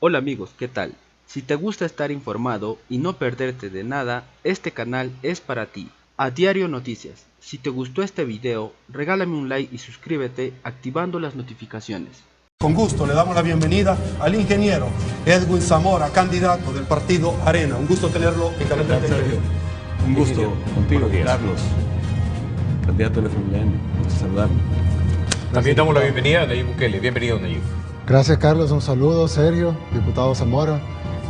Hola amigos, ¿qué tal? Si te gusta estar informado y no perderte de nada, este canal es para ti. A Diario Noticias. Si te gustó este video, regálame un like y suscríbete activando las notificaciones. Con gusto le damos la bienvenida al ingeniero Edwin Zamora, candidato del partido Arena. Un gusto tenerlo en Caleta Televisión. Un gusto contigo, Carlos, candidato del FMLN. Gusto saludarlo. También damos la bienvenida a Nayib Bukele. Bienvenido, Nayib. Gracias, Carlos. Un saludo, Sergio, diputado Zamora,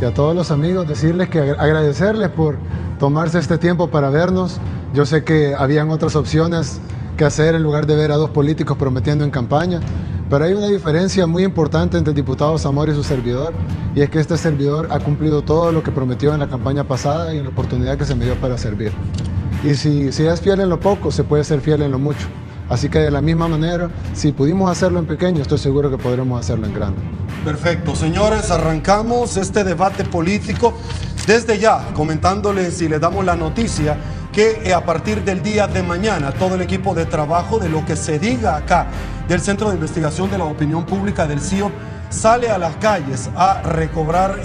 y a todos los amigos, decirles que agradecerles por tomarse este tiempo para vernos. Yo sé que habían otras opciones que hacer en lugar de ver a dos políticos prometiendo en campaña, pero hay una diferencia muy importante entre el diputado Zamora y su servidor, y es que este servidor ha cumplido todo lo que prometió en la campaña pasada y en la oportunidad que se me dio para servir. Y si es fiel en lo poco, se puede ser fiel en lo mucho. Así que de la misma manera, si pudimos hacerlo en pequeño, estoy seguro que podremos hacerlo en grande. Perfecto, señores, arrancamos este debate político desde ya, comentándoles y les damos la noticia que a partir del día de mañana todo el equipo de trabajo de lo que se diga acá del Centro de Investigación de la Opinión Pública del CIOP sale a las calles a recobrar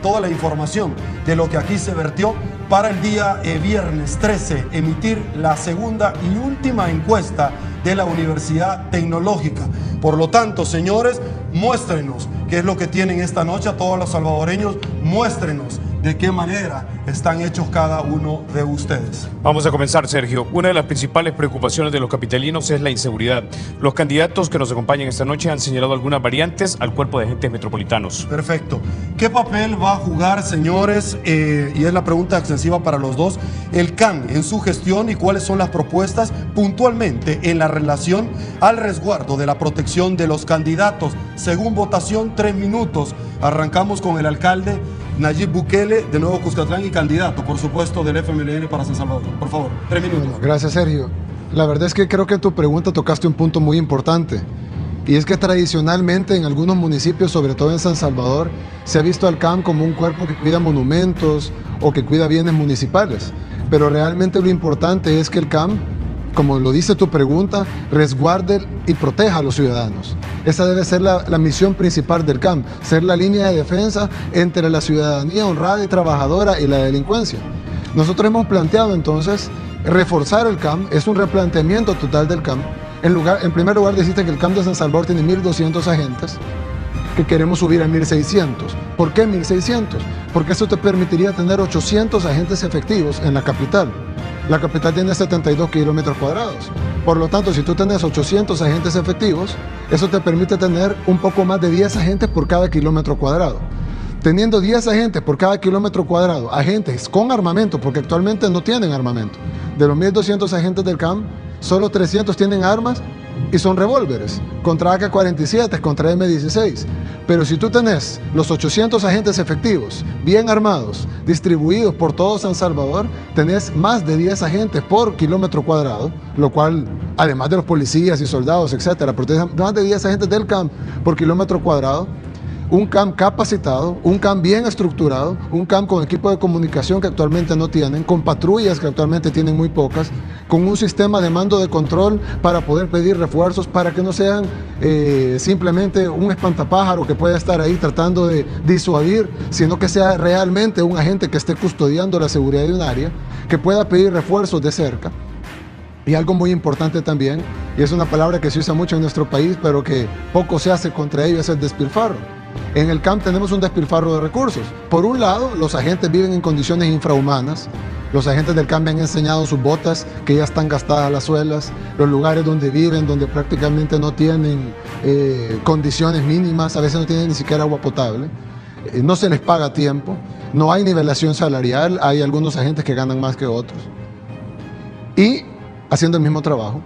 toda la información de lo que aquí se vertió para el día viernes 13 emitir la segunda y última encuesta de la Universidad Tecnológica. Por lo tanto, señores, muéstrenos qué es lo que tienen esta noche a todos los salvadoreños, muéstrenos de qué manera están hechos cada uno de ustedes. Vamos a comenzar, Sergio. Una de las principales preocupaciones de los capitalinos es la inseguridad. Los candidatos que nos acompañan esta noche han señalado algunas variantes al cuerpo de agentes metropolitanos. Perfecto. ¿Qué papel va a jugar, señores? Y es la pregunta extensiva para los dos. El CAN en su gestión y cuáles son las propuestas puntualmente en la relación al resguardo de la protección de los candidatos. Según votación, 3 minutos. Arrancamos con el alcalde Nayib Bukele, de Nuevo Cuscatlán y candidato, por supuesto, del FMLN para San Salvador. Por favor, 3 minutos. Bueno, gracias, Sergio. La verdad es que creo que en tu pregunta tocaste un punto muy importante. Y es que tradicionalmente en algunos municipios, sobre todo en San Salvador, se ha visto al CAM como un cuerpo que cuida monumentos o que cuida bienes municipales. Pero realmente lo importante es que el CAM, como lo dice tu pregunta, resguarde y proteja a los ciudadanos. Esa debe ser la misión principal del CAM, ser la línea de defensa entre la ciudadanía honrada y trabajadora y la delincuencia. Nosotros hemos planteado entonces reforzar el CAM, es un replanteamiento total del CAM. En primer lugar, deciste que el CAM de San Salvador tiene 1.200 agentes, que queremos subir a 1.600. ¿Por qué 1.600? Porque eso te permitiría tener 800 agentes efectivos en la capital. La capital tiene 72 kilómetros cuadrados. Por lo tanto, si tú tienes 800 agentes efectivos, eso te permite tener un poco más de 10 agentes por cada kilómetro cuadrado. Teniendo 10 agentes por cada kilómetro cuadrado, agentes con armamento, porque actualmente no tienen armamento. De los 1.200 agentes del CAM, solo 300 tienen armas y son revólveres, contra AK-47, contra M16. Pero si tú tenés los 800 agentes efectivos, bien armados, distribuidos por todo San Salvador, tenés más de 10 agentes por kilómetro cuadrado, lo cual, además de los policías y soldados, etcétera, pero tenés más de 10 agentes del CAM por kilómetro cuadrado, un CAM capacitado, un CAM bien estructurado, un CAM con equipo de comunicación que actualmente no tienen, con patrullas que actualmente tienen muy pocas, con un sistema de mando de control para poder pedir refuerzos, para que no sean simplemente un espantapájaro que pueda estar ahí tratando de disuadir, sino que sea realmente un agente que esté custodiando la seguridad de un área, que pueda pedir refuerzos de cerca. Y algo muy importante también, y es una palabra que se usa mucho en nuestro país, pero que poco se hace contra ello, es el despilfarro. En el CAM tenemos un despilfarro de recursos. Por un lado, los agentes viven en condiciones infrahumanas. Los agentes del CAM me han enseñado sus botas que ya están gastadas las suelas, los lugares donde viven, donde prácticamente no tienen condiciones mínimas, a veces no tienen ni siquiera agua potable, no se les paga a tiempo, no hay nivelación salarial, hay algunos agentes que ganan más que otros y haciendo el mismo trabajo.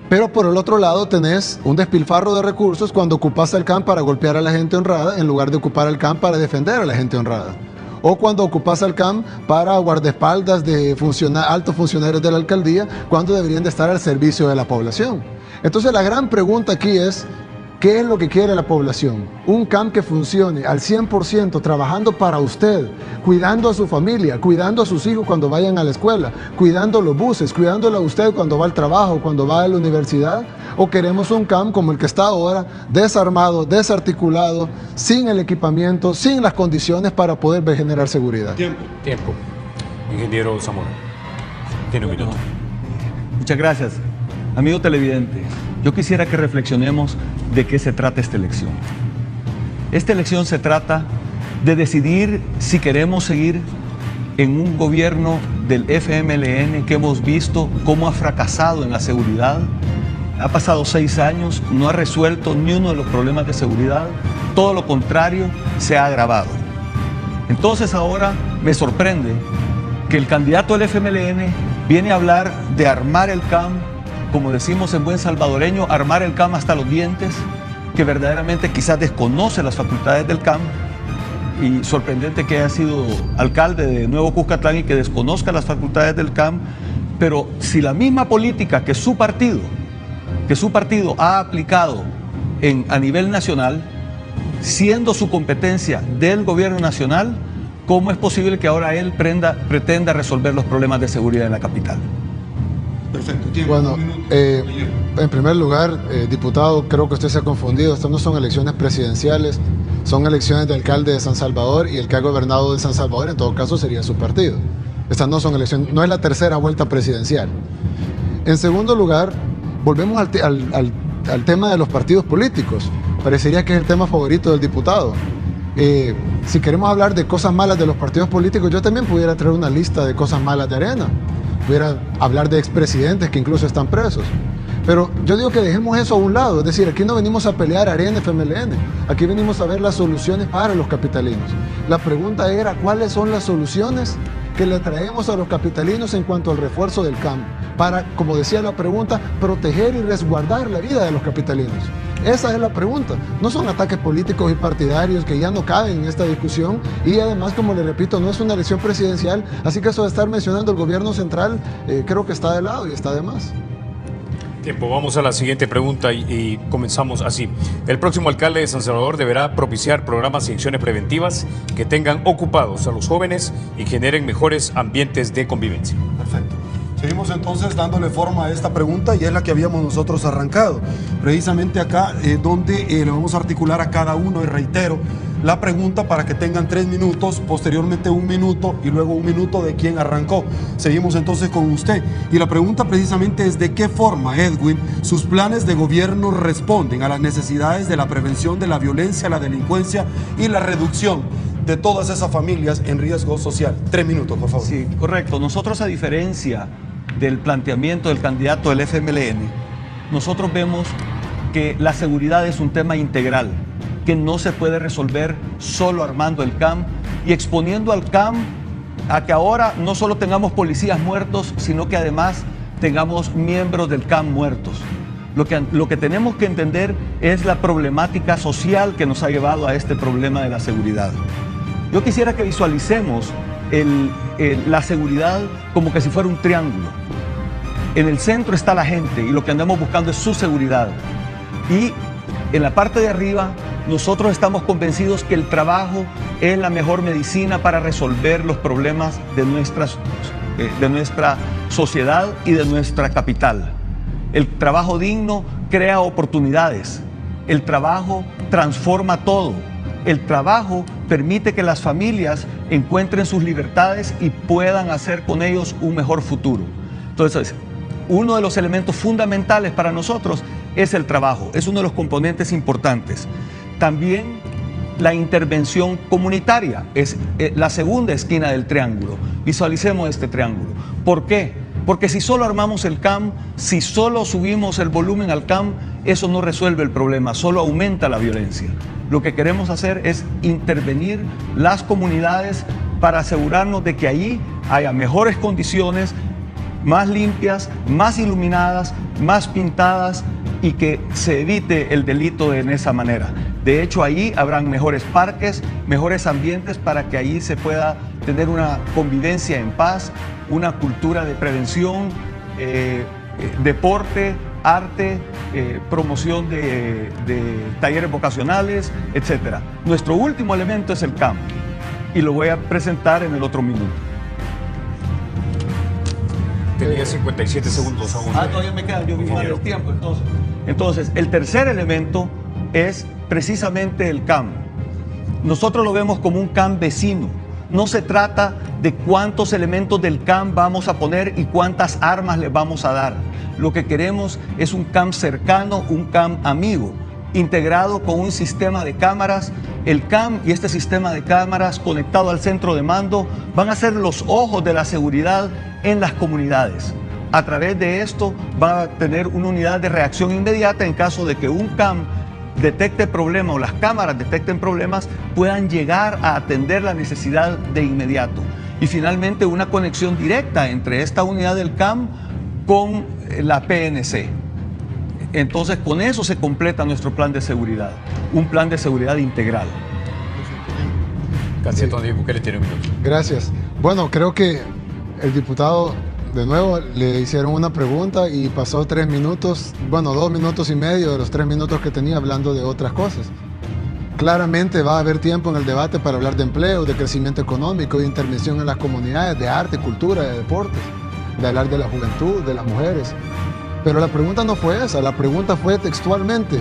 Pero por el otro lado tenés un despilfarro de recursos cuando ocupas el CAM para golpear a la gente honrada en lugar de ocupar el CAM para defender a la gente honrada. O cuando ocupas el CAM para guardaespaldas de altos funcionarios de la alcaldía cuando deberían de estar al servicio de la población. Entonces la gran pregunta aquí es, ¿qué es lo que quiere la población? Un CAM que funcione al 100%, trabajando para usted, cuidando a su familia, cuidando a sus hijos cuando vayan a la escuela, cuidando los buses, cuidándolo a usted cuando va al trabajo, cuando va a la universidad, o queremos un CAM como el que está ahora, desarmado, desarticulado, sin el equipamiento, sin las condiciones para poder generar seguridad. Tiempo. Ingeniero Zamora, tiene un minuto. Muchas gracias. Amigo televidente, yo quisiera que reflexionemos de qué se trata esta elección. Esta elección se trata de decidir si queremos seguir en un gobierno del FMLN que hemos visto cómo ha fracasado en la seguridad. Ha pasado 6 años, no ha resuelto ni uno de los problemas de seguridad, todo lo contrario, se ha agravado. Entonces ahora me sorprende que el candidato del FMLN viene a hablar de armar el CAM, como decimos en buen salvadoreño, armar el CAM hasta los dientes, que verdaderamente quizás desconoce las facultades del CAM, y sorprendente que haya sido alcalde de Nuevo Cuscatlán y que desconozca las facultades del CAM, pero si la misma política que su partido ha aplicado a nivel nacional, siendo su competencia del gobierno nacional, ¿cómo es posible que ahora él pretenda resolver los problemas de seguridad en la capital? Perfecto. Bueno, en primer lugar, diputado, creo que usted se ha confundido. Estas no son elecciones presidenciales, son elecciones de alcalde de San Salvador, y el que ha gobernado de San Salvador en todo caso sería su partido. Estas no son elecciones, no es la tercera vuelta presidencial. En segundo lugar, volvemos al tema de los partidos políticos. Parecería que es el tema favorito del diputado. Si queremos hablar de cosas malas de los partidos políticos, yo también pudiera traer una lista de cosas malas de Arena. Pudiera hablar de expresidentes que incluso están presos. Pero yo digo que dejemos eso a un lado. Es decir, aquí no venimos a pelear Arena FMLN. Aquí venimos a ver las soluciones para los capitalinos. La pregunta era, ¿cuáles son las soluciones que le traemos a los capitalinos en cuanto al refuerzo del CAM? Para, como decía la pregunta, proteger y resguardar la vida de los capitalinos. Esa es la pregunta. No son ataques políticos y partidarios que ya no caben en esta discusión, y además, como le repito, no es una elección presidencial, así que eso de estar mencionando el gobierno central creo que está de lado y está de más. Tiempo, vamos a la siguiente pregunta y comenzamos así. El próximo alcalde de San Salvador deberá propiciar programas y acciones preventivas que tengan ocupados a los jóvenes y generen mejores ambientes de convivencia. Perfecto. Seguimos entonces dándole forma a esta pregunta, y es la que habíamos nosotros arrancado. Precisamente acá donde le vamos a articular a cada uno, y reitero, la pregunta para que tengan 3 minutos, posteriormente 1 minuto y luego 1 minuto de quien arrancó. Seguimos entonces con usted. Y la pregunta precisamente es: ¿de qué forma, Edwin, sus planes de gobierno responden a las necesidades de la prevención de la violencia, la delincuencia y la reducción de todas esas familias en riesgo social? 3 minutos, por favor. Sí, correcto. Nosotros, a diferencia del planteamiento del candidato del FMLN, nosotros vemos que la seguridad es un tema integral, que no se puede resolver solo armando el CAM y exponiendo al CAM a que ahora no solo tengamos policías muertos, sino que además tengamos miembros del CAM muertos. Lo que tenemos que entender es la problemática social que nos ha llevado a este problema de la seguridad. Yo quisiera que visualicemos la seguridad como que si fuera un triángulo. En el centro está la gente y lo que andamos buscando es su seguridad. Y en la parte de arriba nosotros estamos convencidos que el trabajo es la mejor medicina para resolver los problemas de nuestra sociedad y de nuestra capital. El trabajo digno crea oportunidades. El trabajo transforma todo. El trabajo permite que las familias encuentren sus libertades y puedan hacer con ellos un mejor futuro. Entonces, uno de los elementos fundamentales para nosotros es el trabajo. Es uno de los componentes importantes. También la intervención comunitaria es la segunda esquina del triángulo. Visualicemos este triángulo. ¿Por qué? Porque si solo armamos el CAM, si solo subimos el volumen al CAM, eso no resuelve el problema, solo aumenta la violencia. Lo que queremos hacer es intervenir las comunidades para asegurarnos de que allí haya mejores condiciones, más limpias, más iluminadas, más pintadas, y que se evite el delito en esa manera. De hecho, allí habrán mejores parques, mejores ambientes para que allí se pueda tener una convivencia en paz, una cultura de prevención, deporte, arte, promoción de talleres vocacionales, etc. Nuestro último elemento es el CAM, y lo voy a presentar en el otro minuto. Tenía 57 segundos aún. Todavía me queda, yo vi mal el tiempo, entonces. Entonces, el tercer elemento es precisamente el CAM. Nosotros lo vemos como un CAM vecino. No se trata de cuántos elementos del CAM vamos a poner y cuántas armas le vamos a dar. Lo que queremos es un CAM cercano, un CAM amigo, integrado con un sistema de cámaras. El CAM y este sistema de cámaras conectado al centro de mando van a ser los ojos de la seguridad en las comunidades. A través de esto va a tener una unidad de reacción inmediata en caso de que un CAM detecte problemas o las cámaras detecten problemas, puedan llegar a atender la necesidad de inmediato. Y finalmente una conexión directa entre esta unidad del CAM con la PNC. Entonces con eso se completa nuestro plan de seguridad, un plan de seguridad integral. Candidato Nayib Bukele tiene un minuto. Gracias. Bueno, creo que el diputado, de nuevo, le hicieron una pregunta y pasó 3 minutos, bueno, 2 minutos y medio de los 3 minutos que tenía hablando de otras cosas. Claramente va a haber tiempo en el debate para hablar de empleo, de crecimiento económico, de intervención en las comunidades, de arte, cultura, de deportes, de hablar de la juventud, de las mujeres. Pero la pregunta no fue esa, la pregunta fue textualmente: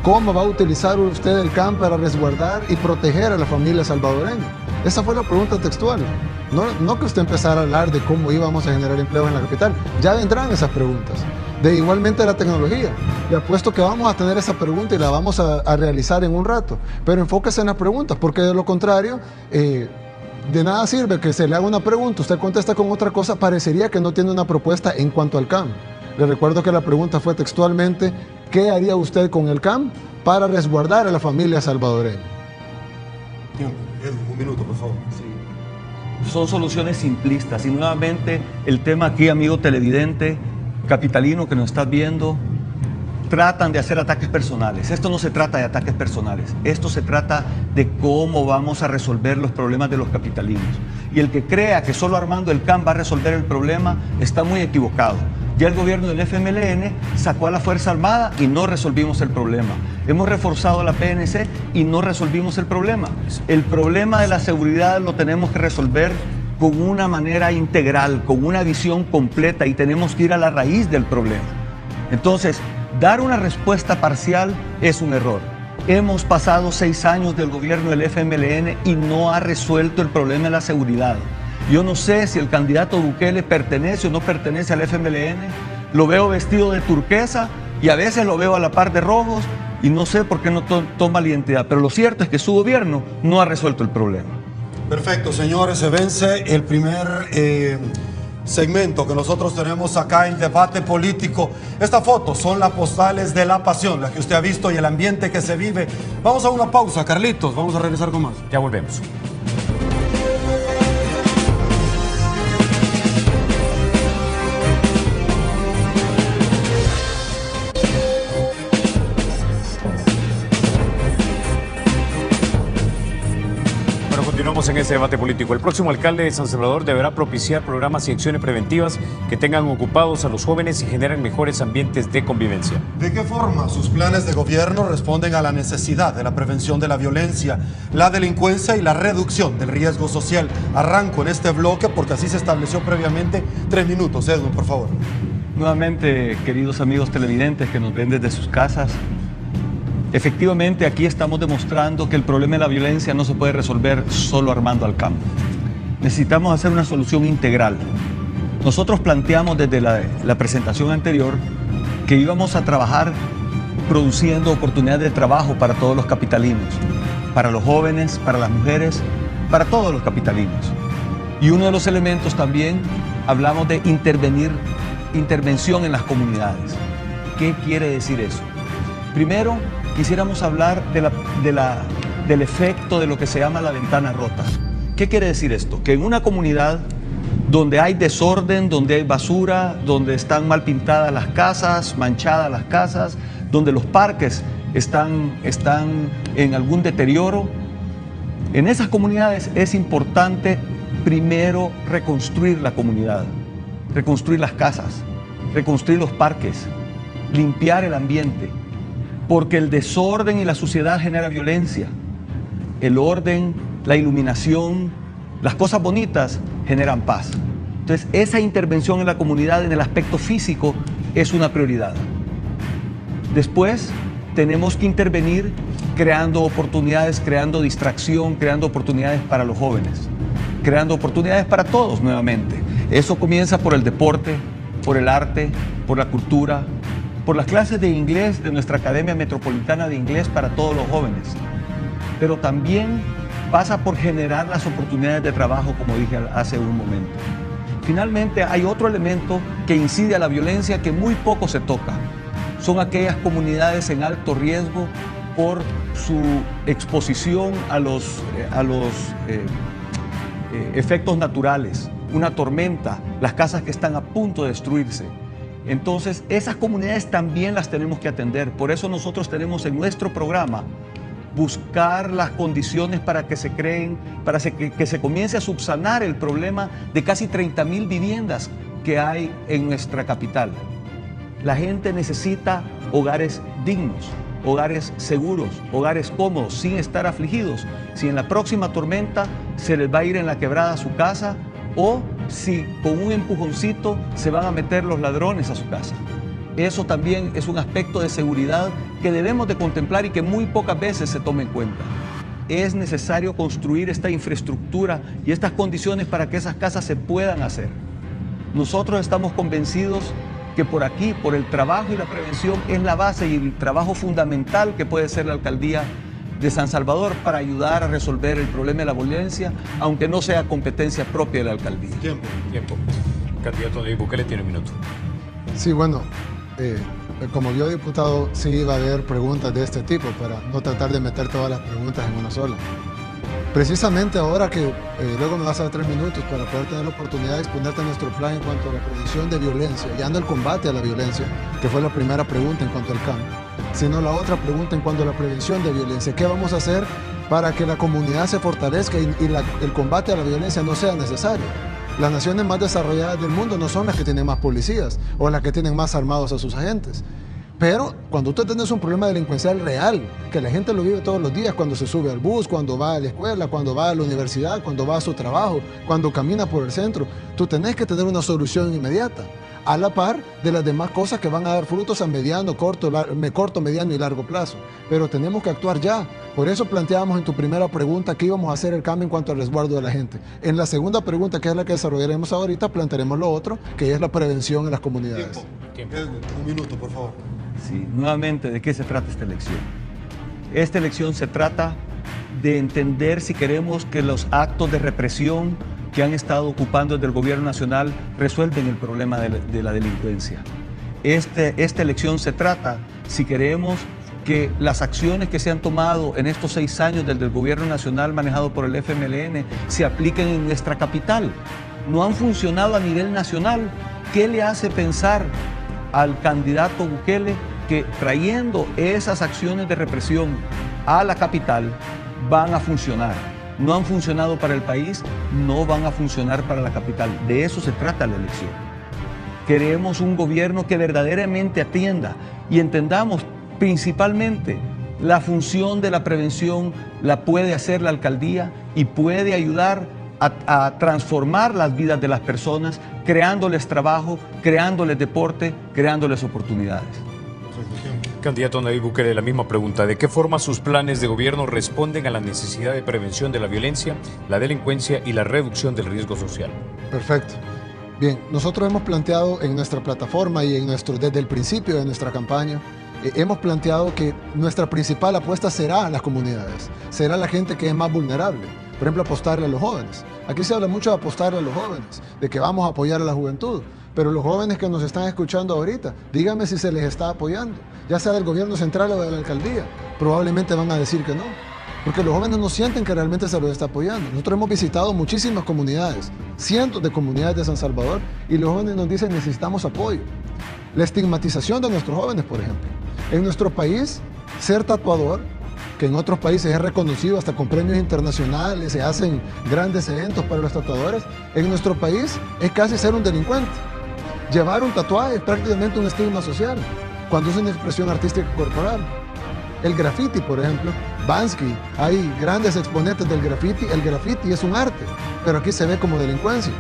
¿cómo va a utilizar usted el CAM para resguardar y proteger a la familia salvadoreña? Esa fue la pregunta textual. No que usted empezara a hablar de cómo íbamos a generar empleo en la capital. Ya vendrán esas preguntas. De igualmente la tecnología. Le apuesto que vamos a tener esa pregunta y la vamos a realizar en un rato. Pero enfóquese en las preguntas, porque de lo contrario, de nada sirve que se le haga una pregunta, usted contesta con otra cosa, parecería que no tiene una propuesta en cuanto al CAM. Le recuerdo que la pregunta fue textualmente: ¿qué haría usted con el CAM para resguardar a la familia salvadoreña? Un minuto, por favor. Sí. Son soluciones simplistas y nuevamente el tema aquí, amigo televidente, capitalino que nos estás viendo, tratan de hacer ataques personales. Esto no se trata de ataques personales, esto se trata de cómo vamos a resolver los problemas de los capitalinos. Y el que crea que solo armando el CAM va a resolver el problema está muy equivocado. Ya el gobierno del FMLN sacó a la Fuerza Armada y no resolvimos el problema. Hemos reforzado a la PNC y no resolvimos el problema. El problema de la seguridad lo tenemos que resolver con una manera integral, con una visión completa, y tenemos que ir a la raíz del problema. Entonces, dar una respuesta parcial es un error. Hemos pasado 6 años del gobierno del FMLN y no ha resuelto el problema de la seguridad. Yo no sé si el candidato Bukele pertenece o no pertenece al FMLN. Lo veo vestido de turquesa y a veces lo veo a la par de rojos y no sé por qué no toma la identidad. Pero lo cierto es que su gobierno no ha resuelto el problema. Perfecto, señores. Se vence el primer segmento que nosotros tenemos acá en Debate Político. Estas fotos son las postales de la pasión, las que usted ha visto y el ambiente que se vive. Vamos a una pausa, Carlitos. Vamos a regresar con más. Ya volvemos. Continuamos en este debate político. El próximo alcalde de San Salvador deberá propiciar programas y acciones preventivas que tengan ocupados a los jóvenes y generen mejores ambientes de convivencia. ¿De qué forma sus planes de gobierno responden a la necesidad de la prevención de la violencia, la delincuencia y la reducción del riesgo social? Arranco en este bloque porque así se estableció previamente. 3 minutos, Edwin, por favor. Nuevamente, queridos amigos televidentes que nos ven desde sus casas, efectivamente, aquí estamos demostrando que el problema de la violencia no se puede resolver solo armando al CAM. Necesitamos hacer una solución integral. Nosotros planteamos desde la presentación anterior que íbamos a trabajar produciendo oportunidades de trabajo para todos los capitalinos, para los jóvenes, para las mujeres, para todos los capitalinos. Y uno de los elementos también, hablamos de intervención en las comunidades. ¿Qué quiere decir eso? Primero, quisiéramos hablar del efecto de lo que se llama la ventana rota. ¿Qué quiere decir esto? Que en una comunidad donde hay desorden, donde hay basura, donde están mal pintadas las casas, manchadas las casas, donde los parques están en algún deterioro, en esas comunidades es importante primero reconstruir la comunidad, reconstruir las casas, reconstruir los parques, limpiar el ambiente. Porque el desorden y la suciedad genera violencia. El orden, la iluminación, las cosas bonitas generan paz. Entonces, esa intervención en la comunidad en el aspecto físico es una prioridad. Después tenemos que intervenir creando oportunidades, creando distracción, creando oportunidades para los jóvenes, creando oportunidades para todos nuevamente. Eso comienza por el deporte, por el arte, por la cultura, por las clases de inglés de nuestra Academia Metropolitana de Inglés para todos los jóvenes. Pero también pasa por generar las oportunidades de trabajo, como dije hace un momento. Finalmente, hay otro elemento que incide a la violencia que muy poco se toca. Son aquellas comunidades en alto riesgo por su exposición a los efectos naturales, una tormenta, las casas que están a punto de destruirse. Entonces, esas comunidades también las tenemos que atender. Por eso nosotros tenemos en nuestro programa buscar las condiciones para que se creen, para que se comience a subsanar el problema de casi 30,000 viviendas que hay en nuestra capital. La gente necesita hogares dignos, hogares seguros, hogares cómodos, sin estar afligidos. Si en la próxima tormenta se les va a ir en la quebrada a su casa, o si con un empujoncito se van a meter los ladrones a su casa. Eso también es un aspecto de seguridad que debemos de contemplar y que muy pocas veces se toma en cuenta. Es necesario construir esta infraestructura y estas condiciones para que esas casas se puedan hacer. Nosotros estamos convencidos que por aquí, por el trabajo y la prevención, es la base y el trabajo fundamental que puede ser la alcaldía de San Salvador para ayudar a resolver el problema de la violencia, aunque no sea competencia propia de la alcaldía. Tiempo. Candidato Nayib Bukele tiene un minuto. Sí, bueno, como yo diputado, sí iba a haber preguntas de este tipo para no tratar de meter todas las preguntas en una sola. Precisamente ahora que luego me vas a dar 3 minutos para poder tener la oportunidad de exponerte nuestro plan en cuanto a la prevención de violencia y ando el combate a la violencia, que fue la primera pregunta en cuanto al cambio, sino la otra pregunta en cuanto a la prevención de violencia. ¿Qué vamos a hacer para que la comunidad se fortalezca y el combate a la violencia no sea necesario? Las naciones más desarrolladas del mundo no son las que tienen más policías o las que tienen más armados a sus agentes. Pero cuando tú tienes un problema delincuencial real, que la gente lo vive todos los días, cuando se sube al bus, cuando va a la escuela, cuando va a la universidad, cuando va a su trabajo, cuando camina por el centro, tú tenés que tener una solución inmediata, a la par de las demás cosas que van a dar frutos a mediano, corto, mediano y largo plazo. Pero tenemos que actuar ya. Por eso planteábamos en tu primera pregunta que íbamos a hacer el cambio en cuanto al resguardo de la gente. En la segunda pregunta, que es la que desarrollaremos ahorita, plantearemos lo otro, que es la prevención en las comunidades. Tiempo. Un minuto, por favor. Sí, nuevamente, ¿de qué se trata esta elección? Esta elección se trata de entender si queremos que los actos de represión que han estado ocupando desde el gobierno nacional resuelven el problema de la delincuencia. Esta elección se trata si queremos que las acciones que se han tomado en estos 6 años desde el gobierno nacional manejado por el FMLN se apliquen en nuestra capital. No han funcionado a nivel nacional. ¿Qué le hace pensar al candidato Bukele que trayendo esas acciones de represión a la capital van a funcionar? No han funcionado para el país, no van a funcionar para la capital. De eso se trata la elección. Queremos un gobierno que verdaderamente atienda y entendamos principalmente la función de la prevención la puede hacer la alcaldía y puede ayudar a transformar las vidas de las personas, creándoles trabajo, creándoles deporte, creándoles oportunidades. Candidato Nayib Bukele, la misma pregunta. ¿De qué forma sus planes de gobierno responden a la necesidad de prevención de la violencia, la delincuencia y la reducción del riesgo social? Perfecto. Bien, nosotros hemos planteado en nuestra plataforma y desde el principio de nuestra campaña, hemos planteado que nuestra principal apuesta será a las comunidades, será la gente que es más vulnerable. Por ejemplo, apostarle a los jóvenes. Aquí se habla mucho de apostarle a los jóvenes, de que vamos a apoyar a la juventud. Pero los jóvenes que nos están escuchando ahorita, díganme si se les está apoyando, ya sea del gobierno central o de la alcaldía. Probablemente van a decir que no, porque los jóvenes no sienten que realmente se los está apoyando. Nosotros hemos visitado muchísimas comunidades, cientos de comunidades de San Salvador, y los jóvenes nos dicen necesitamos apoyo. La estigmatización de nuestros jóvenes, por ejemplo. En nuestro país, ser tatuador, que en otros países es reconocido hasta con premios internacionales, se hacen grandes eventos para los tatuadores, en nuestro país es casi ser un delincuente. Llevar un tatuaje es prácticamente un estigma social, cuando es una expresión artística corporal. El graffiti, por ejemplo, Bansky, hay grandes exponentes del graffiti. El graffiti es un arte, pero aquí se ve como delincuencia.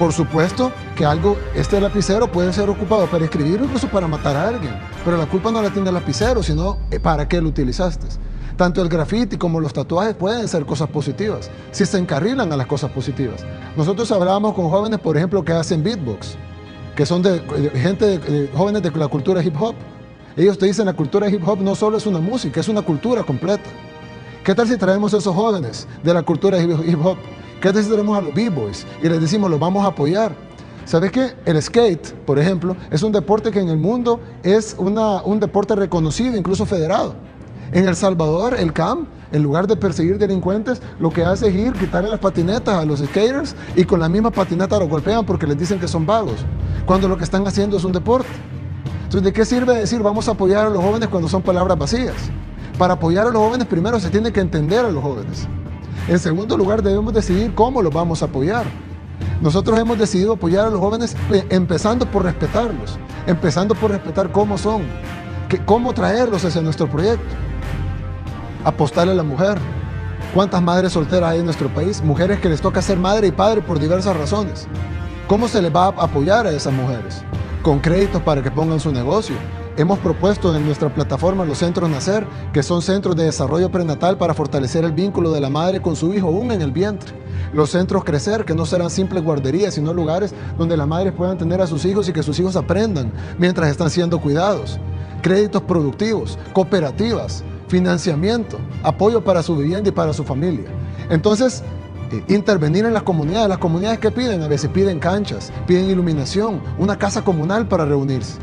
Por supuesto que este lapicero puede ser ocupado para escribir o incluso para matar a alguien, pero la culpa no la tiene el lapicero, sino para qué lo utilizaste. Tanto el graffiti como los tatuajes pueden ser cosas positivas, si se encarrilan a las cosas positivas. Nosotros hablábamos con jóvenes, por ejemplo, que hacen beatbox, que son jóvenes de la cultura hip hop. Ellos te dicen la cultura hip hop no solo es una música, es una cultura completa. ¿Qué tal si traemos a esos jóvenes de la cultura hip hop? ¿Qué tal si traemos a los b-boys y les decimos, los vamos a apoyar? ¿Sabes qué? El skate, por ejemplo, es un deporte que en el mundo es un deporte reconocido, incluso federado. En El Salvador, el CAM, en lugar de perseguir delincuentes, lo que hace es ir, quitarle las patinetas a los skaters y con la misma patineta los golpean porque les dicen que son vagos, cuando lo que están haciendo es un deporte. Entonces, ¿de qué sirve decir vamos a apoyar a los jóvenes cuando son palabras vacías? Para apoyar a los jóvenes, primero se tiene que entender a los jóvenes. En segundo lugar, debemos decidir cómo los vamos a apoyar. Nosotros hemos decidido apoyar a los jóvenes empezando por respetarlos, empezando por respetar cómo son, cómo traerlos hacia nuestro proyecto. Apostarle a la mujer. ¿Cuántas madres solteras hay en nuestro país? Mujeres que les toca ser madre y padre por diversas razones. ¿Cómo se les va a apoyar a esas mujeres? Con créditos para que pongan su negocio. Hemos propuesto en nuestra plataforma los centros Nacer, que son centros de desarrollo prenatal para fortalecer el vínculo de la madre con su hijo aún en el vientre. Los centros Crecer, que no serán simples guarderías, sino lugares donde las madres puedan tener a sus hijos y que sus hijos aprendan mientras están siendo cuidados. Créditos productivos, cooperativas, financiamiento, apoyo para su vivienda y para su familia. Entonces, intervenir en las comunidades que piden, a veces piden canchas, piden iluminación, una casa comunal para reunirse.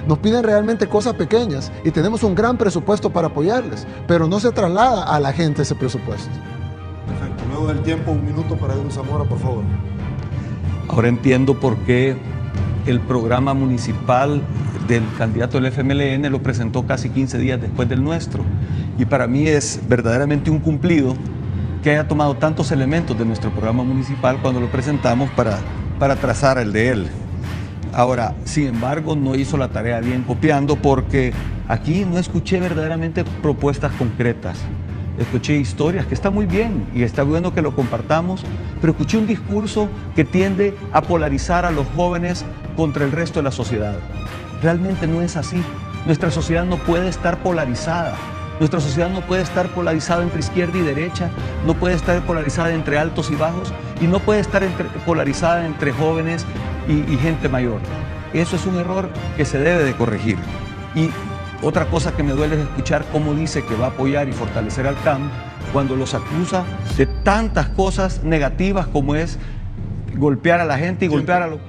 Nos piden realmente cosas pequeñas y tenemos un gran presupuesto para apoyarles, pero no se traslada a la gente ese presupuesto. Perfecto, luego del tiempo, un minuto para Edwin Zamora, por favor. Ahora entiendo por qué el programa municipal del candidato del FMLN lo presentó casi 15 días después del nuestro. Y para mí es verdaderamente un cumplido que haya tomado tantos elementos de nuestro programa municipal cuando lo presentamos para trazar el de él. Ahora, sin embargo, no hizo la tarea bien copiando porque aquí no escuché verdaderamente propuestas concretas. Escuché historias, que está muy bien y está bueno que lo compartamos, pero escuché un discurso que tiende a polarizar a los jóvenes contra el resto de la sociedad. Realmente no es así. Nuestra sociedad no puede estar polarizada. Nuestra sociedad no puede estar polarizada entre izquierda y derecha, no puede estar polarizada entre altos y bajos y no puede estar polarizada entre jóvenes y gente mayor. Eso es un error que se debe de corregir. Y otra cosa que me duele es escuchar cómo dice que va a apoyar y fortalecer al CAM cuando los acusa de tantas cosas negativas como es golpear a la gente y golpear a los...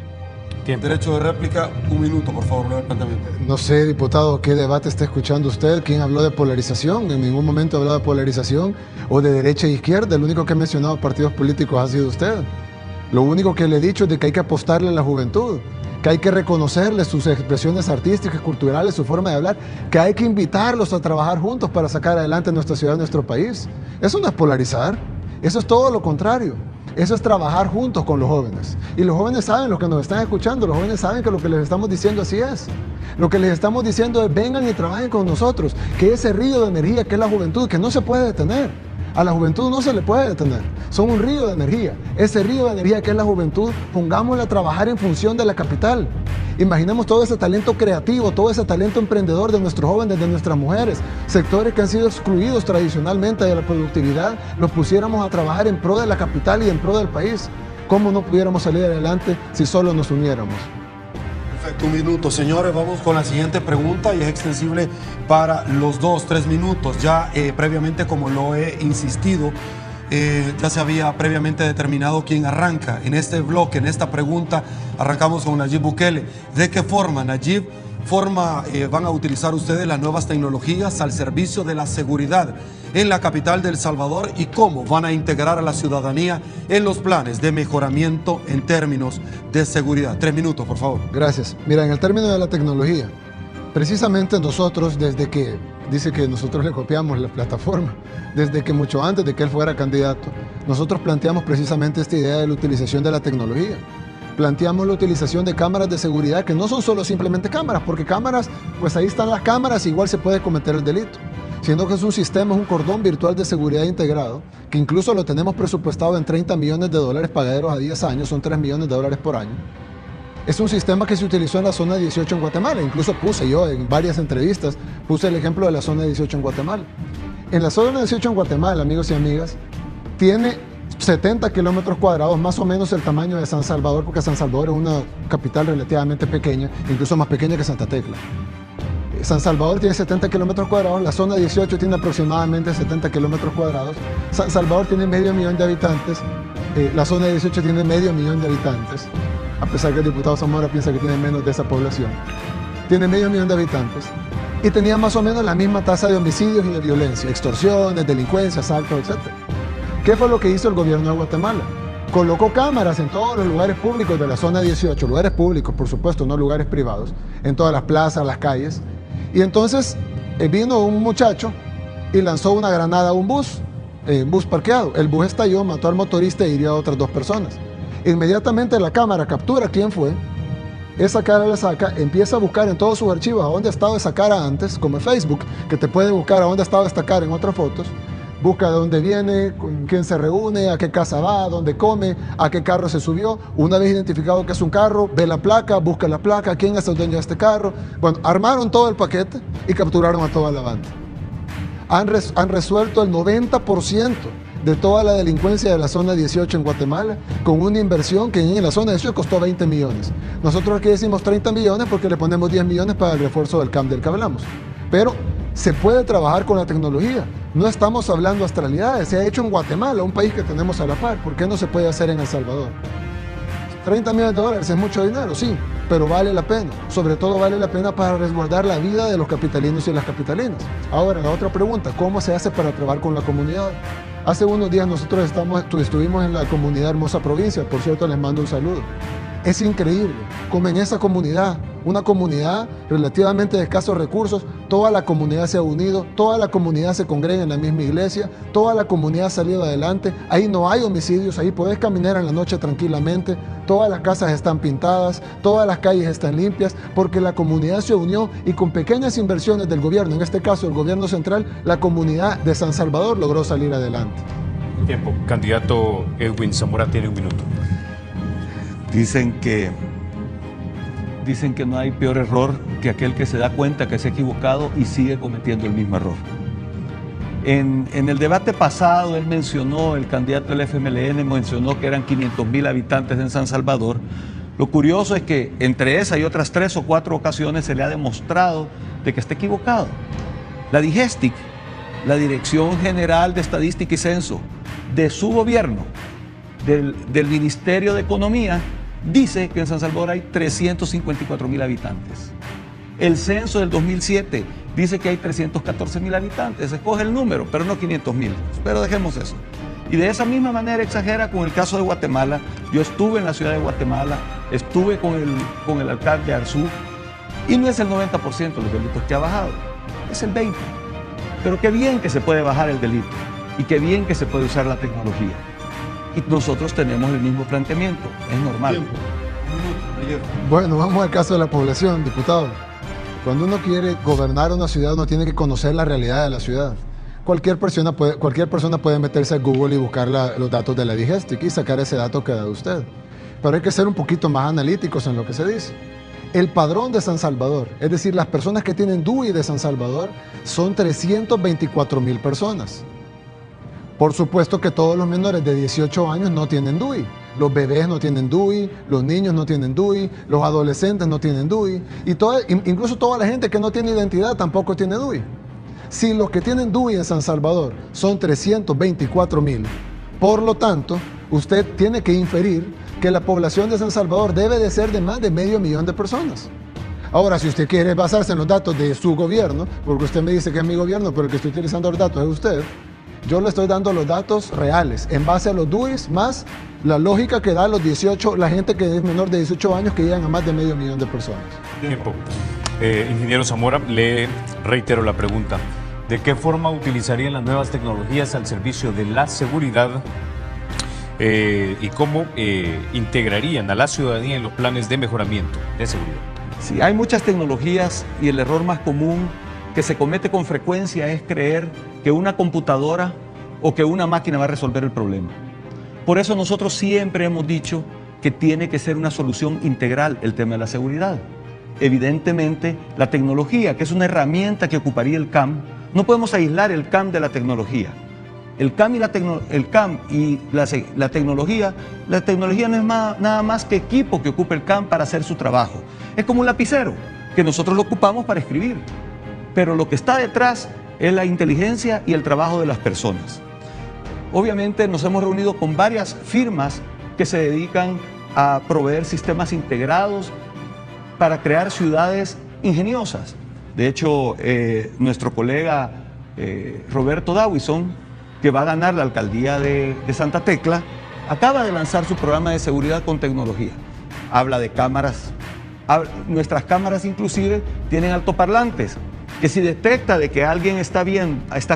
Derecho de réplica, un minuto, por favor, breve planteamiento. No sé, diputado, qué debate está escuchando usted. ¿Quién habló de polarización? En ningún momento ha hablado de polarización o de derecha e izquierda. El único que ha mencionado partidos políticos ha sido usted. Lo único que le he dicho es de que hay que apostarle a la juventud, que hay que reconocerles sus expresiones artísticas, culturales, su forma de hablar, que hay que invitarlos a trabajar juntos para sacar adelante nuestra ciudad, nuestro país. Eso no es polarizar, eso es todo lo contrario. Eso es trabajar juntos con los jóvenes. Y los jóvenes saben, los que nos están escuchando, los jóvenes saben que lo que les estamos diciendo así es. Lo que les estamos diciendo es vengan y trabajen con nosotros, que ese río de energía que es la juventud, que no se puede detener. A la juventud no se le puede detener. Son un río de energía. Ese río de energía que es la juventud, pongámosle a trabajar en función de la capital. Imaginemos todo ese talento creativo, todo ese talento emprendedor de nuestros jóvenes, de nuestras mujeres, sectores que han sido excluidos tradicionalmente de la productividad, los pusiéramos a trabajar en pro de la capital y en pro del país. ¿Cómo no pudiéramos salir adelante si solo nos uniéramos? Perfecto, un minuto. Señores, vamos con la siguiente pregunta y es extensible para los 3 minutos. Ya previamente, como lo he insistido, ya se había previamente determinado quién arranca. En este bloque, en esta pregunta, arrancamos con Nayib Bukele. ¿De qué forma, Nayib, van a utilizar ustedes las nuevas tecnologías al servicio de la seguridad en la capital de El Salvador y cómo van a integrar a la ciudadanía en los planes de mejoramiento en términos de seguridad? 3 minutos, por favor. Gracias. Mira, en el término de la tecnología, precisamente nosotros, desde que dice que nosotros le copiamos la plataforma, desde que mucho antes de que él fuera candidato, nosotros planteamos precisamente esta idea de la utilización de la tecnología. Planteamos la utilización de cámaras de seguridad que no son solo simplemente cámaras, porque cámaras, pues ahí están las cámaras, igual se puede cometer el delito, siendo que es un sistema, es un cordón virtual de seguridad integrado, que incluso lo tenemos presupuestado en $30 millones pagaderos a 10 años, son $3 millones por año. Es un sistema que se utilizó en la zona 18 en Guatemala, incluso puse yo en varias entrevistas, puse el ejemplo de la zona 18 en Guatemala. En la zona 18 en Guatemala, amigos y amigas, tiene 70 kilómetros cuadrados, más o menos el tamaño de San Salvador, porque San Salvador es una capital relativamente pequeña, incluso más pequeña que Santa Tecla. San Salvador tiene 70 kilómetros cuadrados, la zona 18 tiene aproximadamente 70 kilómetros cuadrados, San Salvador tiene 500,000 de habitantes, la zona 18 tiene 500,000 de habitantes, a pesar que el diputado Zamora piensa que tiene menos de esa población. Tiene 500,000 de habitantes y tenía más o menos la misma tasa de homicidios y de violencia, extorsiones, delincuencia, asaltos, etc. ¿Qué fue lo que hizo el gobierno de Guatemala? Colocó cámaras en todos los lugares públicos de la zona 18, lugares públicos, por supuesto, no lugares privados, en todas las plazas, las calles. Y entonces vino un muchacho y lanzó una granada a un bus parqueado. El bus estalló, mató al motorista e hirió a otras 2 personas. Inmediatamente la cámara captura quién fue, esa cara la saca, empieza a buscar en todos sus archivos a dónde ha estado esa cara antes, como en Facebook, que te puede buscar a dónde ha estado esta cara en otras fotos. Busca de dónde viene, con quién se reúne, a qué casa va, dónde come, a qué carro se subió. Una vez identificado que es un carro, ve la placa, busca la placa, quién es el dueño de este carro. Bueno, armaron todo el paquete y capturaron a toda la banda. Han resuelto el 90% de toda la delincuencia de la zona 18 en Guatemala con una inversión que en la zona 18 costó 20 millones. Nosotros aquí decimos 30 millones porque le ponemos 10 millones para el refuerzo del CAM del que hablamos. Pero se puede trabajar con la tecnología. No estamos hablando astralidades, se ha hecho en Guatemala, un país que tenemos a la par. ¿Por qué no se puede hacer en El Salvador? 30 millones de dólares es mucho dinero, sí, pero vale la pena. Sobre todo vale la pena para resguardar la vida de los capitalinos y las capitalinas. Ahora, la otra pregunta, ¿cómo se hace para trabajar con la comunidad? Hace unos días nosotros estuvimos en la comunidad Hermosa Provincia, por cierto les mando un saludo. Es increíble como en esa comunidad, una comunidad relativamente de escasos recursos, toda la comunidad se ha unido, toda la comunidad se congrega en la misma iglesia, toda la comunidad ha salido adelante, ahí no hay homicidios, ahí podés caminar en la noche tranquilamente, todas las casas están pintadas, todas las calles están limpias, porque la comunidad se unió y con pequeñas inversiones del gobierno, en este caso el gobierno central, la comunidad de San Salvador logró salir adelante. Tiempo. Candidato Edwin Zamora tiene 1 minuto. Dicen que no hay peor error que aquel que se da cuenta que se ha equivocado y sigue cometiendo el mismo error. En el debate pasado, el candidato del FMLN mencionó que eran 500,000 habitantes en San Salvador. Lo curioso es que entre esa y otras 3 o 4 ocasiones se le ha demostrado de que está equivocado. La DIGESTIC, la Dirección General de Estadística y Censo de su gobierno, del Ministerio de Economía, dice que en San Salvador hay 354,000 habitantes. El censo del 2007 dice que hay 314,000 habitantes. Escoge el número, pero no 500,000. Pero dejemos eso. Y de esa misma manera exagera con el caso de Guatemala. Yo estuve en la ciudad de Guatemala, estuve con el alcalde Arzú, y no es el 90% de los delitos que ha bajado, es el 20%. Pero qué bien que se puede bajar el delito y qué bien que se puede usar la tecnología. Y nosotros tenemos el mismo planteamiento, es normal. Bueno, vamos al caso de la población, diputado. Cuando uno quiere gobernar una ciudad, uno tiene que conocer la realidad de la ciudad. Cualquier persona puede meterse a Google y buscar los datos de la DIGESTIC y sacar ese dato que da usted. Pero hay que ser un poquito más analíticos en lo que se dice. El padrón de San Salvador, es decir, las personas que tienen DUI de San Salvador, son 324,000 personas. Por supuesto que todos los menores de 18 años no tienen DUI. Los bebés no tienen DUI, los niños no tienen DUI, los adolescentes no tienen DUI, y incluso toda la gente que no tiene identidad tampoco tiene DUI. Si los que tienen DUI en San Salvador son 324,000, por lo tanto, usted tiene que inferir que la población de San Salvador debe de ser de más de 500,000 de personas. Ahora, si usted quiere basarse en los datos de su gobierno, porque usted me dice que es mi gobierno, pero el que estoy utilizando los datos es usted, yo le estoy dando los datos reales, en base a los DUIs, más la lógica que da los 18, la gente que es menor de 18 años, que llegan a más de 500,000 de personas. Tiempo. Ingeniero Zamora, le reitero la pregunta. ¿De qué forma utilizarían las nuevas tecnologías al servicio de la seguridad y cómo integrarían a la ciudadanía en los planes de mejoramiento de seguridad? Sí, hay muchas tecnologías y el error más común que se comete con frecuencia es creer que una computadora o que una máquina va a resolver el problema. Por eso nosotros siempre hemos dicho que tiene que ser una solución integral el tema de la seguridad. Evidentemente, la tecnología, que es una herramienta que ocuparía el CAM, no podemos aislar el CAM de la tecnología. El CAM y la tecnología no es nada más que equipo que ocupa el CAM para hacer su trabajo. Es como un lapicero, que nosotros lo ocupamos para escribir. Pero lo que está detrás es la inteligencia y el trabajo de las personas. Obviamente nos hemos reunido con varias firmas que se dedican a proveer sistemas integrados para crear ciudades ingeniosas. De hecho, nuestro colega Roberto Dawison, que va a ganar la alcaldía de Santa Tecla, acaba de lanzar su programa de seguridad con tecnología. Habla de cámaras. Nuestras cámaras inclusive tienen altoparlantes, que si detecta de que alguien está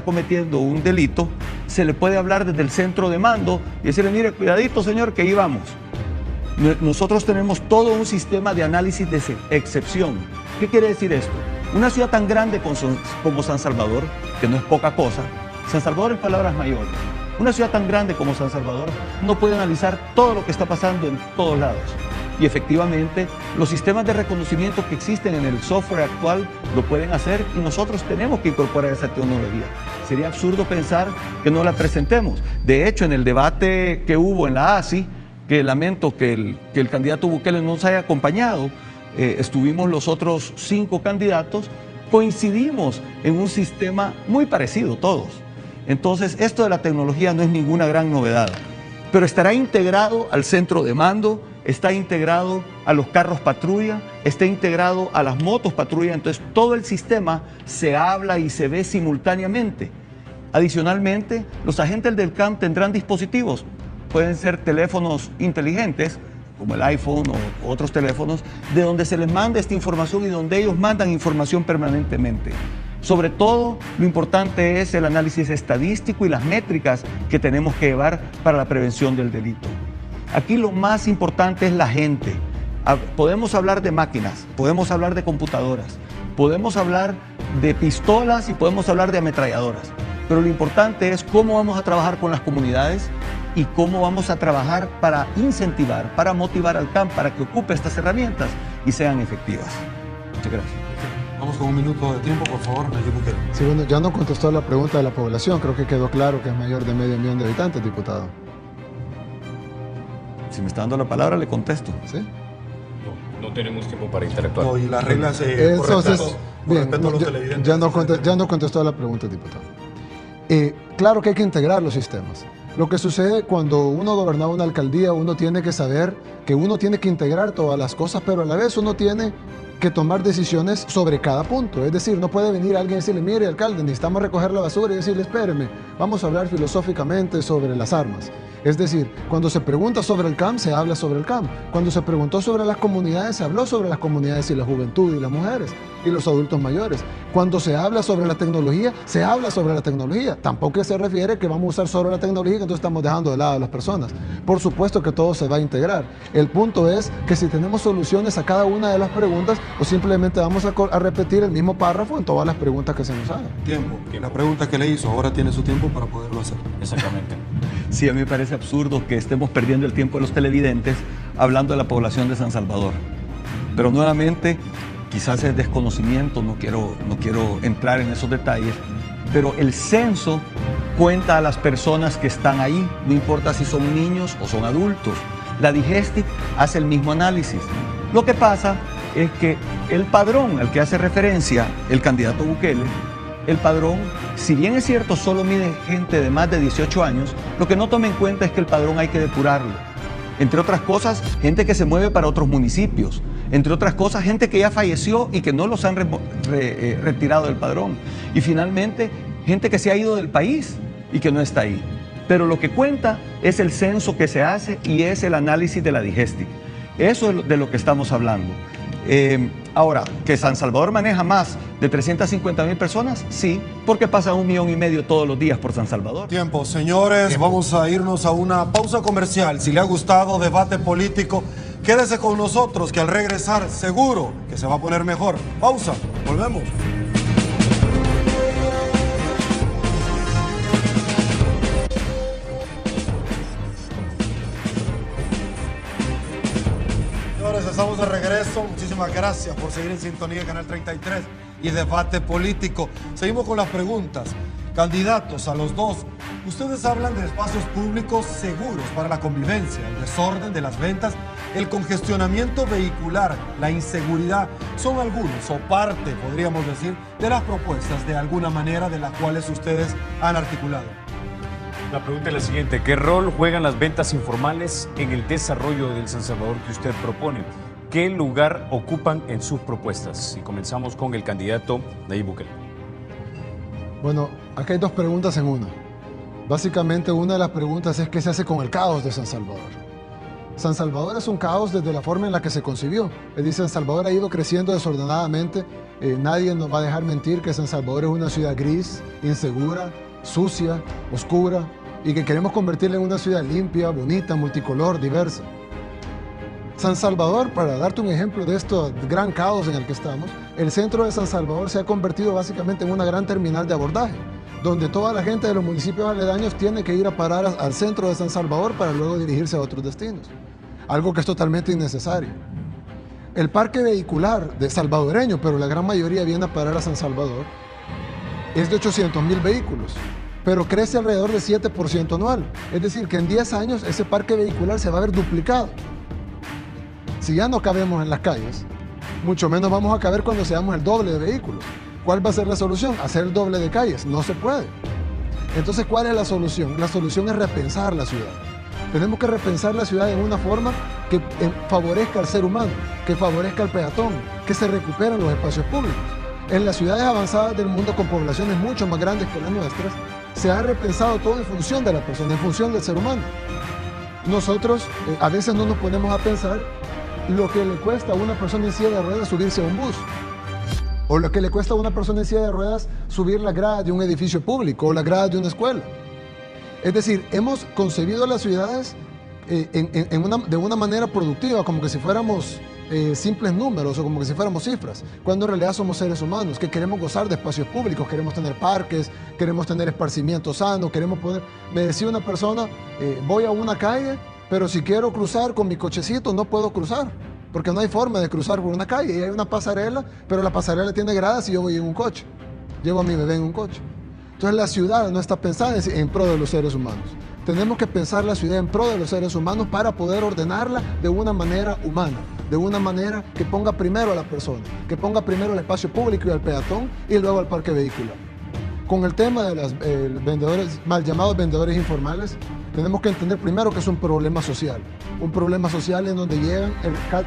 cometiendo un delito, se le puede hablar desde el centro de mando y decirle, mire, cuidadito señor, que ahí vamos. Nosotros tenemos todo un sistema de análisis de excepción. ¿Qué quiere decir esto? Una ciudad tan grande como San Salvador, que no es poca cosa, San Salvador en palabras mayores, una ciudad tan grande como San Salvador no puede analizar todo lo que está pasando en todos lados. Y efectivamente, los sistemas de reconocimiento que existen en el software actual lo pueden hacer y nosotros tenemos que incorporar esa tecnología. Sería absurdo pensar que no la presentemos. De hecho, en el debate que hubo en la ASI, que lamento que el candidato Bukele no nos haya acompañado, estuvimos los otros 5 candidatos, coincidimos en un sistema muy parecido todos. Entonces, esto de la tecnología no es ninguna gran novedad, pero estará integrado al centro de mando, está integrado a los carros patrulla, está integrado a las motos patrulla, entonces todo el sistema se habla y se ve simultáneamente. Adicionalmente, los agentes del CAM tendrán dispositivos, pueden ser teléfonos inteligentes, como el iPhone o otros teléfonos, de donde se les manda esta información y donde ellos mandan información permanentemente. Sobre todo, lo importante es el análisis estadístico y las métricas que tenemos que llevar para la prevención del delito. Aquí lo más importante es la gente. Podemos hablar de máquinas, podemos hablar de computadoras, podemos hablar de pistolas y podemos hablar de ametralladoras, pero lo importante es cómo vamos a trabajar con las comunidades y cómo vamos a trabajar para incentivar, para motivar al CAM para que ocupe estas herramientas y sean efectivas. Muchas gracias. Vamos con un minuto de tiempo, por favor, Nayib Bukele. Sí, bueno, ya no contestó la pregunta de la población. Creo que quedó claro que es mayor de 500.000 de habitantes, diputado. Si me está dando la palabra, le contesto. ¿Sí? No tenemos tiempo para interactuar. No, y las reglas Entonces, bien, respeto a los televidentes. ya no contestó la pregunta, diputado. Claro que hay que integrar los sistemas. Lo que sucede cuando uno gobernaba una alcaldía, uno tiene que saber que uno tiene que integrar todas las cosas, pero a la vez uno tiene que tomar decisiones sobre cada punto. Es decir, no puede venir alguien y decirle, mire, alcalde, necesitamos recoger la basura y decirle, espéreme, vamos a hablar filosóficamente sobre las armas. Es decir, cuando se pregunta sobre el CAM, se habla sobre el CAM. Cuando se preguntó sobre las comunidades, se habló sobre las comunidades y la juventud y las mujeres y los adultos mayores. Cuando se habla sobre la tecnología, se habla sobre la tecnología. Tampoco se refiere que vamos a usar solo la tecnología y que entonces estamos dejando de lado a las personas. Por supuesto que todo se va a integrar. El punto es que si tenemos soluciones a cada una de las preguntas o simplemente vamos a repetir el mismo párrafo en todas las preguntas que se nos hagan. Tiempo. La pregunta que le hizo, ahora tiene su tiempo para poderlo hacer. Exactamente. Sí, a mí me parece absurdo que estemos perdiendo el tiempo de los televidentes hablando de la población de San Salvador. Pero nuevamente, quizás es desconocimiento, no quiero entrar en esos detalles, pero el censo cuenta a las personas que están ahí, no importa si son niños o son adultos. La Digestic hace el mismo análisis. Lo que pasa es que el padrón al que hace referencia el candidato Bukele, el padrón, si bien es cierto, solo mide gente de más de 18 años, lo que no toma en cuenta es que el padrón hay que depurarlo. Entre otras cosas, gente que se mueve para otros municipios. Entre otras cosas, gente que ya falleció y que no los han retirado del padrón. Y finalmente, gente que se ha ido del país y que no está ahí. Pero lo que cuenta es el censo que se hace y es el análisis de la Digestic. Eso es de lo que estamos hablando. Ahora, ¿que San Salvador maneja más de 350.000 personas? Sí, porque pasa 1,5 millones todos los días por San Salvador. Tiempo, señores, vamos a irnos a una pausa comercial. Si le ha gustado Debate Político, quédese con nosotros, que al regresar seguro que se va a poner mejor. Pausa, volvemos. señores, estamos de regreso. Muchísimas gracias por seguir en sintonía de Canal 33 y Debate Político. Seguimos con las preguntas. Candidatos, a los dos, ustedes hablan de espacios públicos seguros para la convivencia, el desorden de las ventas, el congestionamiento vehicular, la inseguridad, son algunos o parte, podríamos decir, de las propuestas de alguna manera de las cuales ustedes han articulado. La pregunta es la siguiente: ¿qué rol juegan las ventas informales en el desarrollo del San Salvador que usted propone? ¿Qué lugar ocupan en sus propuestas? Y comenzamos con el candidato Nayib Bukele. Bueno, aquí hay dos preguntas en una. Básicamente, una de las preguntas es qué se hace con el caos de San Salvador. San Salvador es un caos desde la forma en la que se concibió. Es decir, San Salvador ha ido creciendo desordenadamente. Nadie nos va a dejar mentir que San Salvador es una ciudad gris, insegura, sucia, oscura, y que queremos convertirla en una ciudad limpia, bonita, multicolor, diversa. San Salvador, para darte un ejemplo de este gran caos en el que estamos, el centro de San Salvador se ha convertido básicamente en una gran terminal de abordaje, donde toda la gente de los municipios aledaños tiene que ir a parar al centro de San Salvador para luego dirigirse a otros destinos, algo que es totalmente innecesario. El parque vehicular de salvadoreño, pero la gran mayoría viene a parar a San Salvador, es de 800,000 vehículos, pero crece alrededor de 7% anual. Es decir, que en 10 años ese parque vehicular se va a ver duplicado. Si ya no cabemos en las calles, mucho menos vamos a caber cuando seamos el doble de vehículos. ¿Cuál va a ser la solución? Hacer el doble de calles. No se puede. Entonces, ¿cuál es la solución? La solución es repensar la ciudad. Tenemos que repensar la ciudad en una forma que favorezca al ser humano, que favorezca al peatón, que se recuperen los espacios públicos. En las ciudades avanzadas del mundo con poblaciones mucho más grandes que las nuestras, se ha repensado todo en función de la persona, en función del ser humano. Nosotros a veces no nos ponemos a pensar lo que le cuesta a una persona en silla de ruedas subirse a un bus, o lo que le cuesta a una persona en silla de ruedas subir la grada de un edificio público o la grada de una escuela. Es decir, hemos concebido las ciudades de una manera productiva, como que si fuéramos simples números o como que si fuéramos cifras, cuando en realidad somos seres humanos que queremos gozar de espacios públicos, queremos tener parques, queremos tener esparcimiento sano, queremos poder... Me decía una persona, voy a una calle, pero si quiero cruzar con mi cochecito no puedo cruzar, porque no hay forma de cruzar por una calle, y hay una pasarela, pero la pasarela tiene gradas y yo voy en un coche, llevo a mi bebé en un coche. Entonces la ciudad no está pensada en pro de los seres humanos. Tenemos que pensar la ciudad en pro de los seres humanos para poder ordenarla de una manera humana, de una manera que ponga primero a la persona, que ponga primero el espacio público y al peatón y luego al parque vehicular. Con el tema de los vendedores, mal llamados vendedores informales, tenemos que entender primero que es un problema social en donde llegan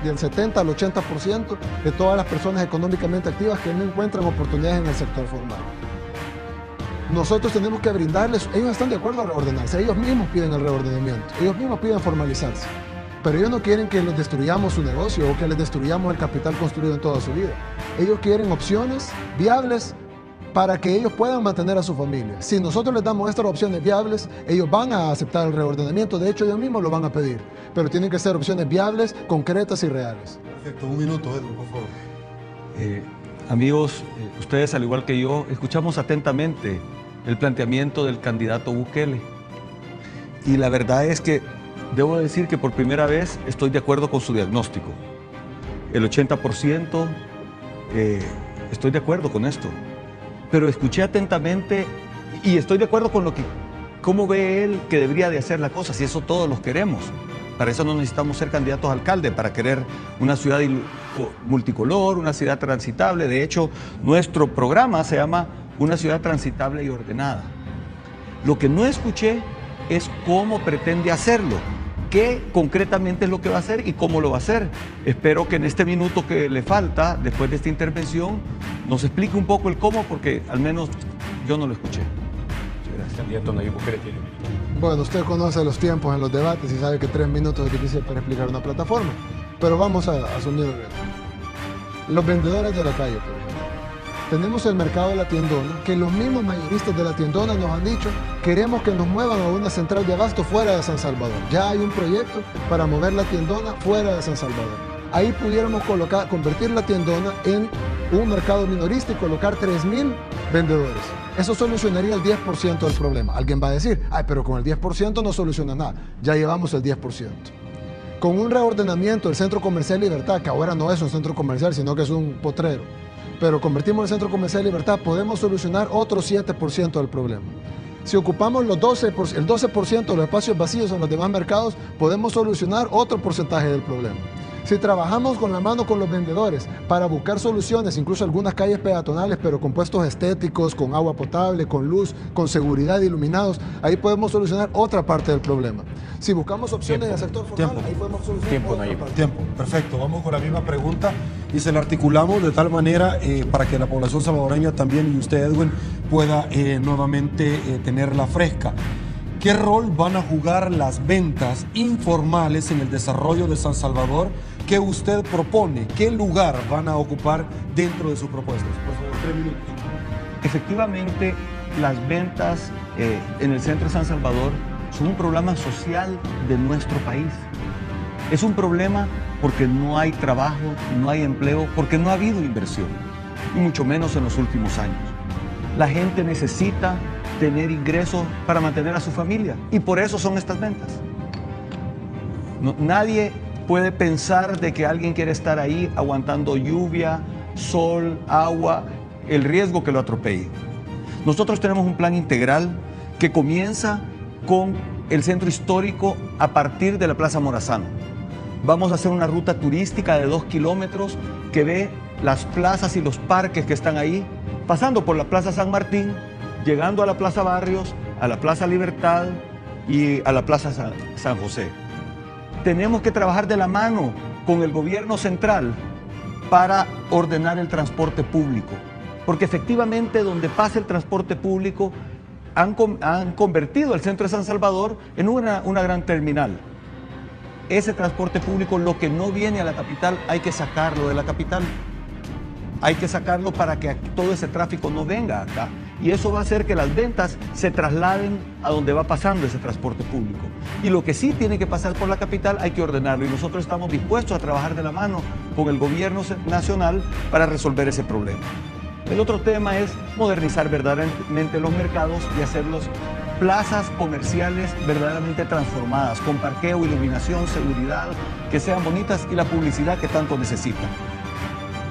del 70 al 80% de todas las personas económicamente activas que no encuentran oportunidades en el sector formal. Nosotros tenemos que brindarles, ellos están de acuerdo a reordenarse, ellos mismos piden el reordenamiento, ellos mismos piden formalizarse, pero ellos no quieren que les destruyamos su negocio o que les destruyamos el capital construido en toda su vida. Ellos quieren opciones viables para que ellos puedan mantener a su familia. Si nosotros les damos estas opciones viables, ellos van a aceptar el reordenamiento, de hecho ellos mismos lo van a pedir, pero tienen que ser opciones viables, concretas y reales. Perfecto, un minuto, Edwin, por favor. Amigos, ustedes al igual que yo, escuchamos atentamente el planteamiento del candidato Bukele. Y la verdad es que debo decir que por primera vez estoy de acuerdo con su diagnóstico. El 80% estoy de acuerdo con esto. Pero escuché atentamente y estoy de acuerdo con cómo ve él que debería de hacer la cosa, si eso todos los queremos. Para eso no necesitamos ser candidatos a alcalde, para querer una ciudad multicolor, una ciudad transitable. De hecho, nuestro programa se llama Una ciudad transitable y ordenada. Lo que no escuché es cómo pretende hacerlo, qué concretamente es lo que va a hacer y cómo lo va a hacer. Espero que en este minuto que le falta, después de esta intervención, nos explique un poco el cómo, porque al menos yo no lo escuché. Gracias. Candidato Nayib Bukele tiene un minuto. Bueno, usted conoce los tiempos en los debates y sabe que 3 minutos es difícil para explicar una plataforma, pero vamos a asumir el reto. Los vendedores de la calle, por ejemplo. Tenemos el mercado de la tiendona, que los mismos mayoristas de la tiendona nos han dicho, queremos que nos muevan a una central de abasto fuera de San Salvador. Ya hay un proyecto para mover la tiendona fuera de San Salvador. Ahí pudiéramos convertir la tiendona en un mercado minorista y colocar 3,000 vendedores. Eso solucionaría el 10% del problema. Alguien va a decir, ay, pero con el 10% no soluciona nada. Ya llevamos el 10%. Con un reordenamiento del Centro Comercial Libertad, que ahora no es un centro comercial, sino que es un potrero, pero convertimos el Centro Comercial Libertad, podemos solucionar otro 7% del problema. Si ocupamos el 12% de los espacios vacíos en los demás mercados, podemos solucionar otro porcentaje del problema. Si trabajamos con la mano con los vendedores para buscar soluciones, incluso algunas calles peatonales, pero con puestos estéticos, con agua potable, con luz, con seguridad, iluminados, ahí podemos solucionar otra parte del problema. Si buscamos opciones del sector formal, ahí podemos solucionar otra parte. Tiempo, perfecto. Vamos con la misma pregunta y se la articulamos de tal manera para que la población salvadoreña también y usted, Edwin, pueda nuevamente tenerla fresca. ¿Qué rol van a jugar las ventas informales en el desarrollo de San Salvador que usted propone? ¿Qué lugar van a ocupar dentro de sus propuestas? Por favor, 3 minutos. Efectivamente, las ventas en el centro de San Salvador son un problema social de nuestro país. Es un problema porque no hay trabajo, no hay empleo, porque no ha habido inversión, y mucho menos en los últimos años. La gente necesita tener ingresos para mantener a su familia, y por eso son estas ventas. Nadie puede pensar de que alguien quiere estar ahí aguantando lluvia, sol, agua, el riesgo que lo atropelle. Nosotros tenemos un plan integral que comienza con el centro histórico a partir de la Plaza Morazán. Vamos a hacer una ruta turística de 2 kilómetros que ve las plazas y los parques que están ahí, pasando por la Plaza San Martín, llegando a la Plaza Barrios, a la Plaza Libertad y a la Plaza San José. Tenemos que trabajar de la mano con el gobierno central para ordenar el transporte público, porque efectivamente donde pasa el transporte público han convertido el centro de San Salvador en una gran terminal. Ese transporte público, lo que no viene a la capital, hay que sacarlo de la capital. Hay que sacarlo para que todo ese tráfico no venga acá. Y eso va a hacer que las ventas se trasladen a donde va pasando ese transporte público. Y lo que sí tiene que pasar por la capital hay que ordenarlo. Y nosotros estamos dispuestos a trabajar de la mano con el gobierno nacional para resolver ese problema. El otro tema es modernizar verdaderamente los mercados y hacerlos plazas comerciales verdaderamente transformadas, con parqueo, iluminación, seguridad, que sean bonitas y la publicidad que tanto necesitan.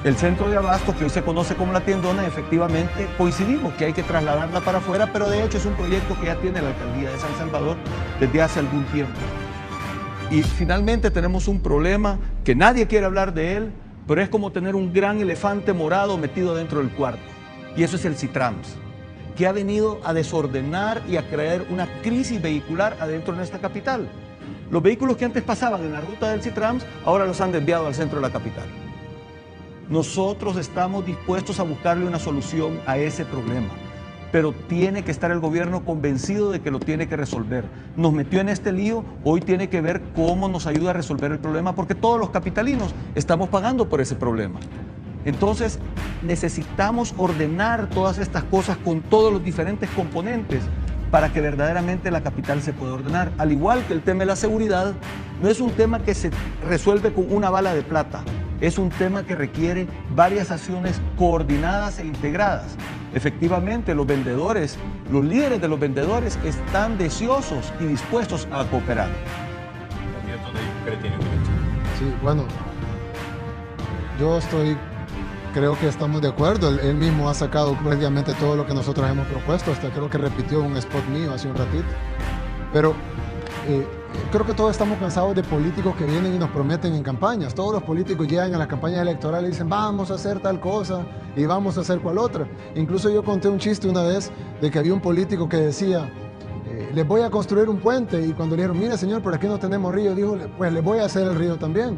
El centro de abasto, que hoy se conoce como La Tiendona, efectivamente coincidimos que hay que trasladarla para afuera, pero de hecho es un proyecto que ya tiene la alcaldía de San Salvador desde hace algún tiempo. Y finalmente tenemos un problema que nadie quiere hablar de él, pero es como tener un gran elefante morado metido dentro del cuarto. Y eso es el Citrams, que ha venido a desordenar y a crear una crisis vehicular adentro de nuestra capital. Los vehículos que antes pasaban en la ruta del Citrams, ahora los han desviado al centro de la capital. Nosotros estamos dispuestos a buscarle una solución a ese problema, pero tiene que estar el gobierno convencido de que lo tiene que resolver. Nos metió en este lío, hoy tiene que ver cómo nos ayuda a resolver el problema, porque todos los capitalinos estamos pagando por ese problema. Entonces, necesitamos ordenar todas estas cosas con todos los diferentes componentes para que verdaderamente la capital se pueda ordenar. Al igual que el tema de la seguridad, no es un tema que se resuelve con una bala de plata. Es un tema que requiere varias acciones coordinadas e integradas. Efectivamente, los vendedores, los líderes de los vendedores están deseosos y dispuestos a cooperar. Sí, bueno, creo que estamos de acuerdo. Él mismo ha sacado prácticamente todo lo que nosotros hemos propuesto. Hasta creo que repitió un spot mío hace un ratito. Pero creo que todos estamos cansados de políticos que vienen y nos prometen en campañas. Todos los políticos llegan a las campañas electorales y dicen vamos a hacer tal cosa y vamos a hacer cual otra. Incluso yo conté un chiste una vez de que había un político que decía les voy a construir un puente, y cuando le dijeron mire señor, por aquí no tenemos río, dijo pues les voy a hacer el río también.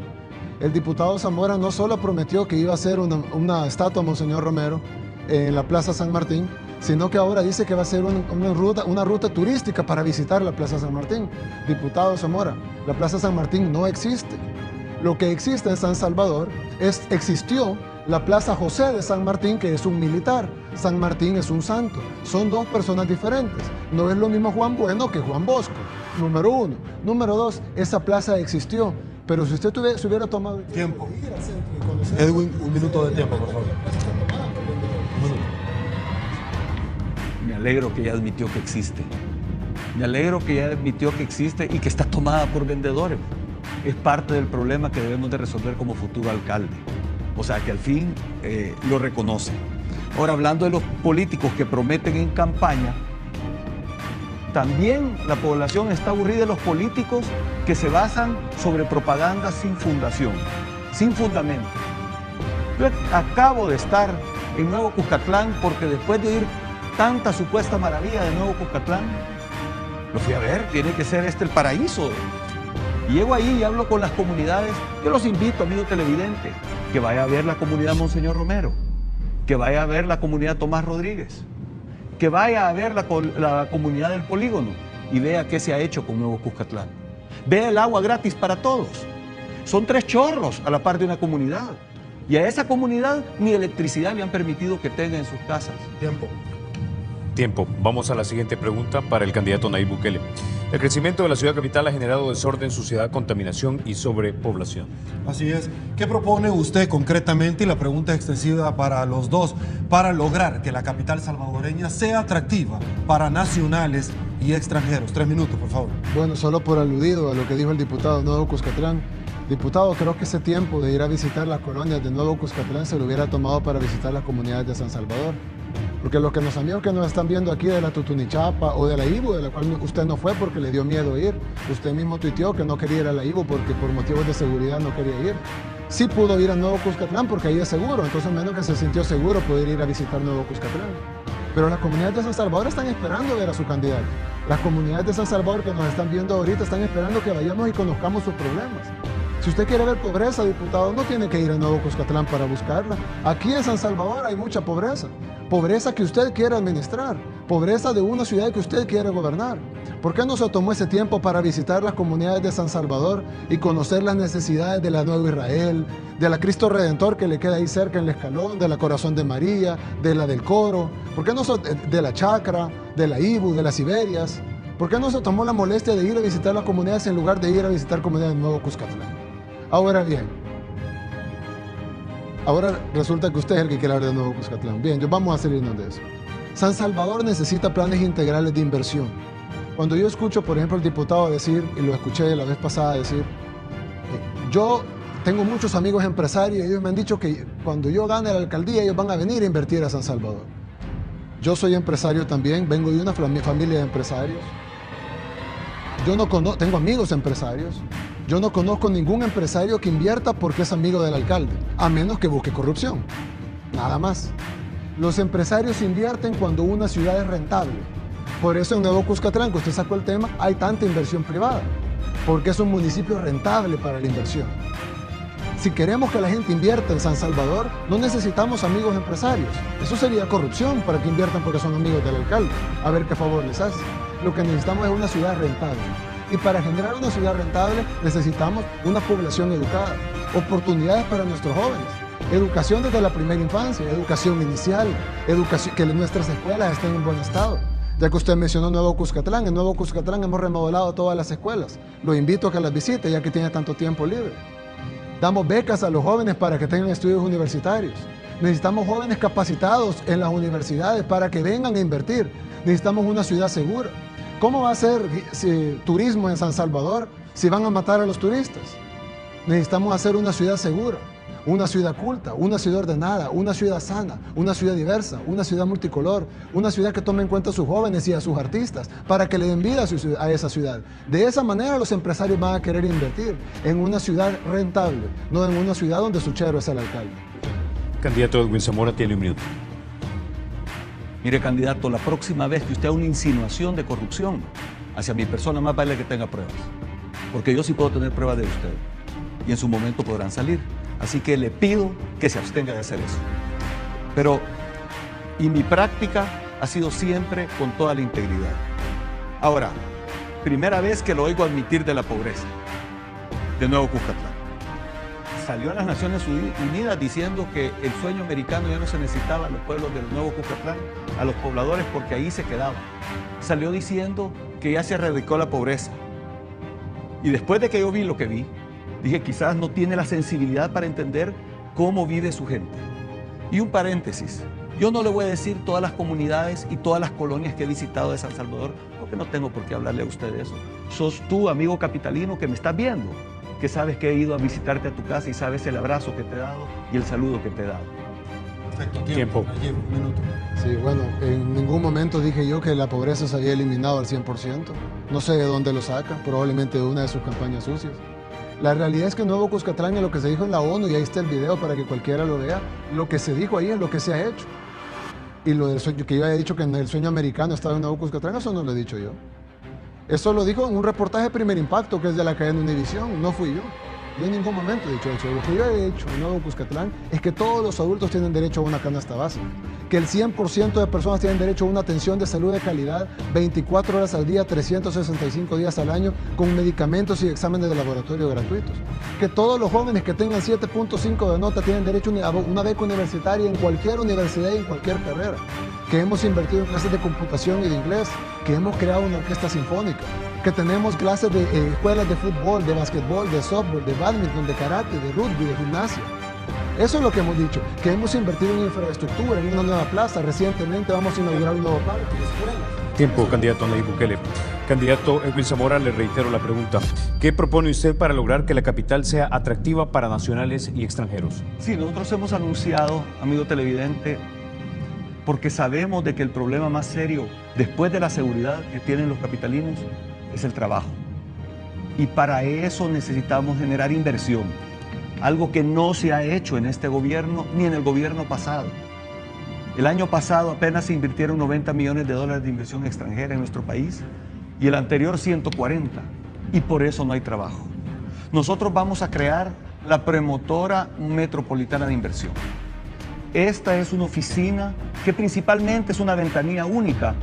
El diputado Zamora no solo prometió que iba a hacer una estatua a Monseñor Romero en la Plaza San Martín, sino que ahora dice que va a ser una ruta turística para visitar la Plaza San Martín. Diputado Zamora, la Plaza San Martín no existe. Lo que existe en San Salvador existió la Plaza José de San Martín, que es un militar. San Martín es un santo. Son dos personas diferentes. No es lo mismo Juan Bueno que Juan Bosco, número uno. Número dos, esa plaza existió. Pero si usted se hubiera tomado el tiempo. De ir al centro y conocer, Edwin, un minuto de tiempo, por favor. Me alegro que ya admitió que existe. Me alegro que ya admitió que existe y que está tomada por vendedores. es parte del problema que debemos de resolver como futuro alcalde. O sea, que al fin lo reconoce. Ahora, hablando de los políticos que prometen en campaña, también la población está aburrida de los políticos que se basan sobre propaganda sin fundación, sin fundamento. Yo acabo de estar en Nuevo Cuscatlán porque después de oír tanta supuesta maravilla de Nuevo Cuscatlán, lo fui a ver, tiene que ser el paraíso. Y llego ahí y hablo con las comunidades. Yo los invito, amigo televidente, que vaya a ver la comunidad Monseñor Romero, que vaya a ver la comunidad Tomás Rodríguez, que vaya a ver la comunidad del Polígono y vea qué se ha hecho con Nuevo Cuscatlán. Vea el agua gratis para todos. Son 3 chorros a la par de una comunidad. Y a esa comunidad ni electricidad le han permitido que tenga en sus casas. Tiempo. Vamos a la siguiente pregunta para el candidato Nayib Bukele. El crecimiento de la ciudad capital ha generado desorden, suciedad, contaminación y sobrepoblación. Así es. ¿Qué propone usted concretamente? Y la pregunta es extensiva para los dos, para lograr que la capital salvadoreña sea atractiva para nacionales y extranjeros. 3 minutos, por favor. Bueno, solo por aludido a lo que dijo el diputado Nuevo Cuscatlán. Diputado, creo que ese tiempo de ir a visitar las colonias de Nuevo Cuscatlán se lo hubiera tomado para visitar las comunidades de San Salvador. Porque los amigos que nos están viendo aquí de la Tutunichapa o de la Ibu, de la cual usted no fue porque le dio miedo ir, usted mismo tuiteó que no quería ir a la Ibu porque por motivos de seguridad no quería ir. Sí pudo ir a Nuevo Cuscatlán porque ahí es seguro, entonces menos que se sintió seguro poder ir a visitar Nuevo Cuscatlán. Pero las comunidades de San Salvador están esperando ver a su candidato. Las comunidades de San Salvador que nos están viendo ahorita están esperando que vayamos y conozcamos sus problemas. Si usted quiere ver pobreza, diputado, no tiene que ir a Nuevo Cuscatlán para buscarla. Aquí en San Salvador hay mucha pobreza. Pobreza que usted quiere administrar. Pobreza de una ciudad que usted quiere gobernar. ¿Por qué no se tomó ese tiempo para visitar las comunidades de San Salvador y conocer las necesidades de la Nueva Israel, de la Cristo Redentor que le queda ahí cerca en el Escalón, de la Corazón de María, de la del Coro? ¿Por qué no de la Chacra, de la Ibu, de las Iberias? ¿Por qué no se tomó la molestia de ir a visitar las comunidades en lugar de ir a visitar comunidades de Nuevo Cuscatlán? Ahora bien, ahora resulta que usted es el que quiere hablar de Nuevo Cuscatlán. Bien, vamos a salirnos de eso. San Salvador necesita planes integrales de inversión. Cuando yo escucho, por ejemplo, al diputado decir, y lo escuché la vez pasada decir, yo tengo muchos amigos empresarios y ellos me han dicho que cuando yo gane la alcaldía ellos van a venir a invertir a San Salvador. Yo soy empresario también, vengo de una familia de empresarios. Yo no tengo amigos empresarios. Yo no conozco ningún empresario que invierta porque es amigo del alcalde, a menos que busque corrupción. Nada más. Los empresarios invierten cuando una ciudad es rentable. Por eso en Nuevo Cuscatlán, que usted sacó el tema, hay tanta inversión privada, porque es un municipio rentable para la inversión. Si queremos que la gente invierta en San Salvador, no necesitamos amigos empresarios. Eso sería corrupción para que inviertan porque son amigos del alcalde. A ver qué favor les hace. Lo que necesitamos es una ciudad rentable. Y para generar una ciudad rentable necesitamos una población educada, oportunidades para nuestros jóvenes, educación desde la primera infancia, educación inicial, que nuestras escuelas estén en buen estado. Ya que usted mencionó Nuevo Cuscatlán, en Nuevo Cuscatlán hemos remodelado todas las escuelas. Lo invito a que las visite ya que tiene tanto tiempo libre. Damos becas a los jóvenes para que tengan estudios universitarios. Necesitamos jóvenes capacitados en las universidades para que vengan a invertir. Necesitamos una ciudad segura. ¿Cómo va a ser turismo en San Salvador si van a matar a los turistas? Necesitamos hacer una ciudad segura, una ciudad culta, una ciudad ordenada, una ciudad sana, una ciudad diversa, una ciudad multicolor, una ciudad que tome en cuenta a sus jóvenes y a sus artistas para que le den vida a esa ciudad. De esa manera los empresarios van a querer invertir en una ciudad rentable, no en una ciudad donde su chero es el alcalde. Candidato Edwin Zamora tiene 1 minuto. Mire, candidato, la próxima vez que usted haga una insinuación de corrupción hacia mi persona, más vale que tenga pruebas. Porque yo sí puedo tener pruebas de usted. Y en su momento podrán salir. Así que le pido que se abstenga de hacer eso. Pero, y mi práctica ha sido siempre con toda la integridad. Ahora, primera vez que lo oigo admitir de la pobreza de Nuevo Cuscatlán. Salió a las Naciones Unidas diciendo que el sueño americano ya no se necesitaba a los pueblos del Nuevo Cuscatlán, a los pobladores, porque ahí se quedaban. Salió diciendo que ya se erradicó la pobreza. Y después de que yo vi lo que vi, dije, quizás no tiene la sensibilidad para entender cómo vive su gente. Y un paréntesis, yo no le voy a decir todas las comunidades y todas las colonias que he visitado de San Salvador, porque no tengo por qué hablarle a usted de eso. Sos tú, amigo capitalino, que me estás viendo, que sabes que he ido a visitarte a tu casa y sabes el abrazo que te he dado y el saludo que te he dado. Perfecto, Tiempo. Nayib, un minuto. Sí, bueno, en ningún momento dije yo que la pobreza se había eliminado al 100%. No sé de dónde lo saca, probablemente de una de sus campañas sucias. La realidad es que Nuevo Cuscatlán es lo que se dijo en la ONU, y ahí está el video para que cualquiera lo vea. Lo que se dijo ahí es lo que se ha hecho. Y lo del sueño, que yo había dicho que en el sueño americano estaba en Nuevo Cuscatlán, eso no lo he dicho yo. Eso lo dijo en un reportaje de Primer Impacto, que es de la cadena Univisión, no fui yo. Yo en ningún momento he dicho eso. Lo que yo he hecho en Nuevo Cuscatlán es que todos los adultos tienen derecho a una canasta básica, que el 100% de personas tienen derecho a una atención de salud de calidad 24 horas al día, 365 días al año, con medicamentos y exámenes de laboratorio gratuitos, que todos los jóvenes que tengan 7.5 de nota tienen derecho a una beca universitaria en cualquier universidad y en cualquier carrera, que hemos invertido en clases de computación y de inglés, que hemos creado una orquesta sinfónica, que tenemos clases de escuelas de fútbol, de básquetbol, de softball, de badminton, de karate, de rugby, de gimnasia. Eso es lo que hemos dicho, que hemos invertido en infraestructura, en una nueva plaza. Recientemente vamos a inaugurar un nuevo parque de escuelas. Tiempo, candidato Nayib Bukele. Candidato Edwin Zamora, le reitero la pregunta. ¿Qué propone usted para lograr que la capital sea atractiva para nacionales y extranjeros? Sí, nosotros hemos anunciado, amigo televidente, porque sabemos de que el problema más serio, después de la seguridad que tienen los capitalinos, es el trabajo. Y para eso necesitamos generar inversión, algo que no se ha hecho en este gobierno ni en el gobierno pasado. El año pasado apenas se invirtieron 90 millones de dólares de inversión extranjera en nuestro país y el anterior 140, y por eso no hay trabajo. Nosotros vamos a crear la Promotora Metropolitana de Inversión. Esta es una oficina que principalmente es una ventanilla única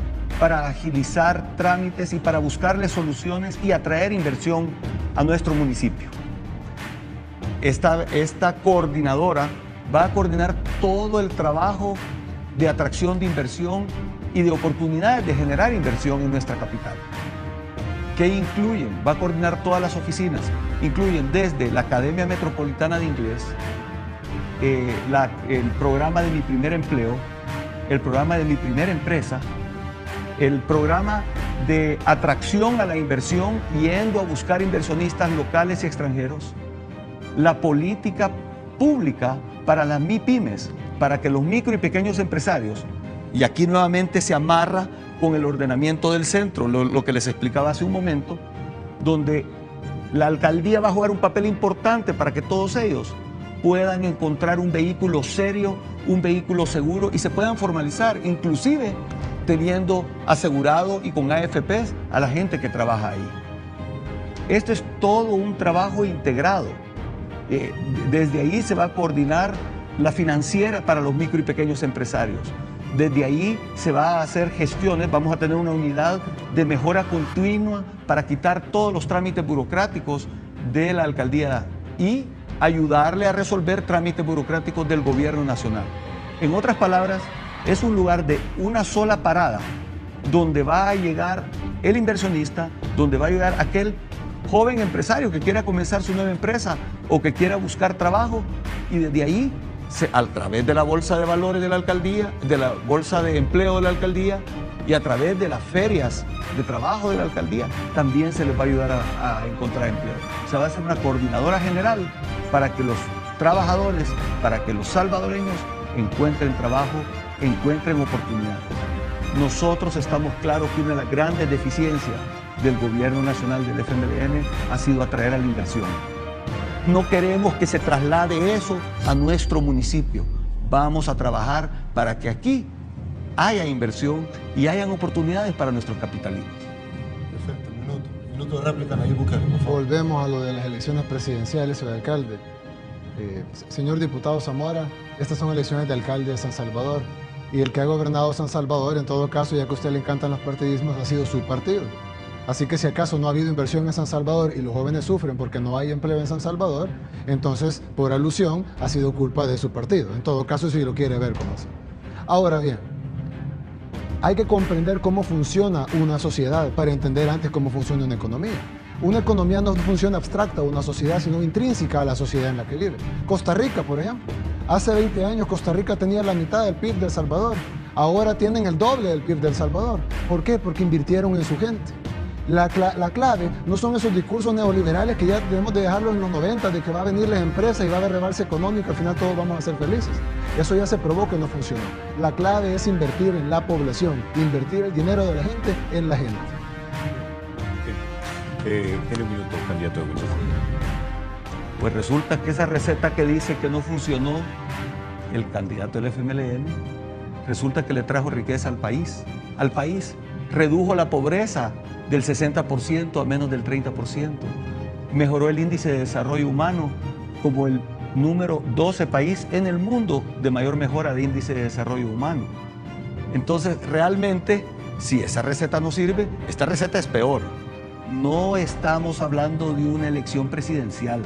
para agilizar trámites y para buscarle soluciones y atraer inversión a nuestro municipio. Esta coordinadora va a coordinar todo el trabajo de atracción de inversión y de oportunidades de generar inversión en nuestra capital. ¿Qué incluyen? Va a coordinar todas las oficinas. Incluyen desde la Academia Metropolitana de Inglés, el programa de Mi Primer Empleo, el programa de Mi Primera Empresa, el programa de atracción a la inversión, yendo a buscar inversionistas locales y extranjeros, la política pública para las MIPYMES, para que los micro y pequeños empresarios, y aquí nuevamente se amarra con el ordenamiento del centro, lo que les explicaba hace un momento, donde la alcaldía va a jugar un papel importante para que todos ellos puedan encontrar un vehículo serio, un vehículo seguro y se puedan formalizar, inclusive teniendo asegurado y con AFPs a la gente que trabaja ahí. Esto es todo un trabajo integrado. Desde ahí se va a coordinar la financiera para los micro y pequeños empresarios. Desde ahí se va a hacer gestiones, vamos a tener una unidad de mejora continua para quitar todos los trámites burocráticos de la alcaldía y ayudarle a resolver trámites burocráticos del gobierno nacional. En otras palabras, es un lugar de una sola parada donde va a llegar el inversionista, donde va a llegar aquel joven empresario que quiera comenzar su nueva empresa o que quiera buscar trabajo, y desde ahí, a través de la bolsa de valores de la alcaldía, de la bolsa de empleo de la alcaldía y a través de las ferias de trabajo de la alcaldía, también se les va a ayudar a encontrar empleo. O sea, va a ser una coordinadora general para que los trabajadores, para que los salvadoreños encuentren trabajo, encuentren oportunidades. Nosotros estamos claros que una de las grandes deficiencias del gobierno nacional del FMLN ha sido atraer a la inversión. No queremos que se traslade eso a nuestro municipio. Vamos a trabajar para que aquí haya inversión y hayan oportunidades para nuestros capitalinos. Perfecto, minuto de réplica, Nayib Bukele, por favor. Volvemos a lo de las elecciones presidenciales o de alcalde. Señor diputado Zamora, estas son elecciones de alcalde de San Salvador, y el que ha gobernado San Salvador, en todo caso, ya que a usted le encantan los partidismos, ha sido su partido. Así que si acaso no ha habido inversión en San Salvador y los jóvenes sufren porque no hay empleo en San Salvador, entonces, por alusión, ha sido culpa de su partido. En todo caso, si lo quiere ver como así. Ahora bien, hay que comprender cómo funciona una sociedad para entender antes cómo funciona una economía. Una economía no funciona abstracta a una sociedad, sino intrínseca a la sociedad en la que vive. Costa Rica, por ejemplo. Hace 20 años Costa Rica tenía la mitad del PIB de El Salvador. Ahora tienen el doble del PIB de El Salvador. ¿Por qué? Porque invirtieron en su gente. La clave no son esos discursos neoliberales que ya debemos de dejarlos en los 90, de que va a venir las empresas y va a haber rebalse económico, al final todos vamos a ser felices. Eso ya se probó que no funcionó. La clave es invertir en la población, invertir el dinero de la gente en la gente. Tiene un minuto, candidato de Huicho. Pues resulta que esa receta que dice que no funcionó, el candidato del FMLN, resulta que le trajo riqueza al país. Al país redujo la pobreza del 60% a menos del 30%. Mejoró el índice de desarrollo humano como el número 12 país en el mundo de mayor mejora de índice de desarrollo humano. Entonces, realmente, si esa receta no sirve, esta receta es peor. No estamos hablando de una elección presidencial,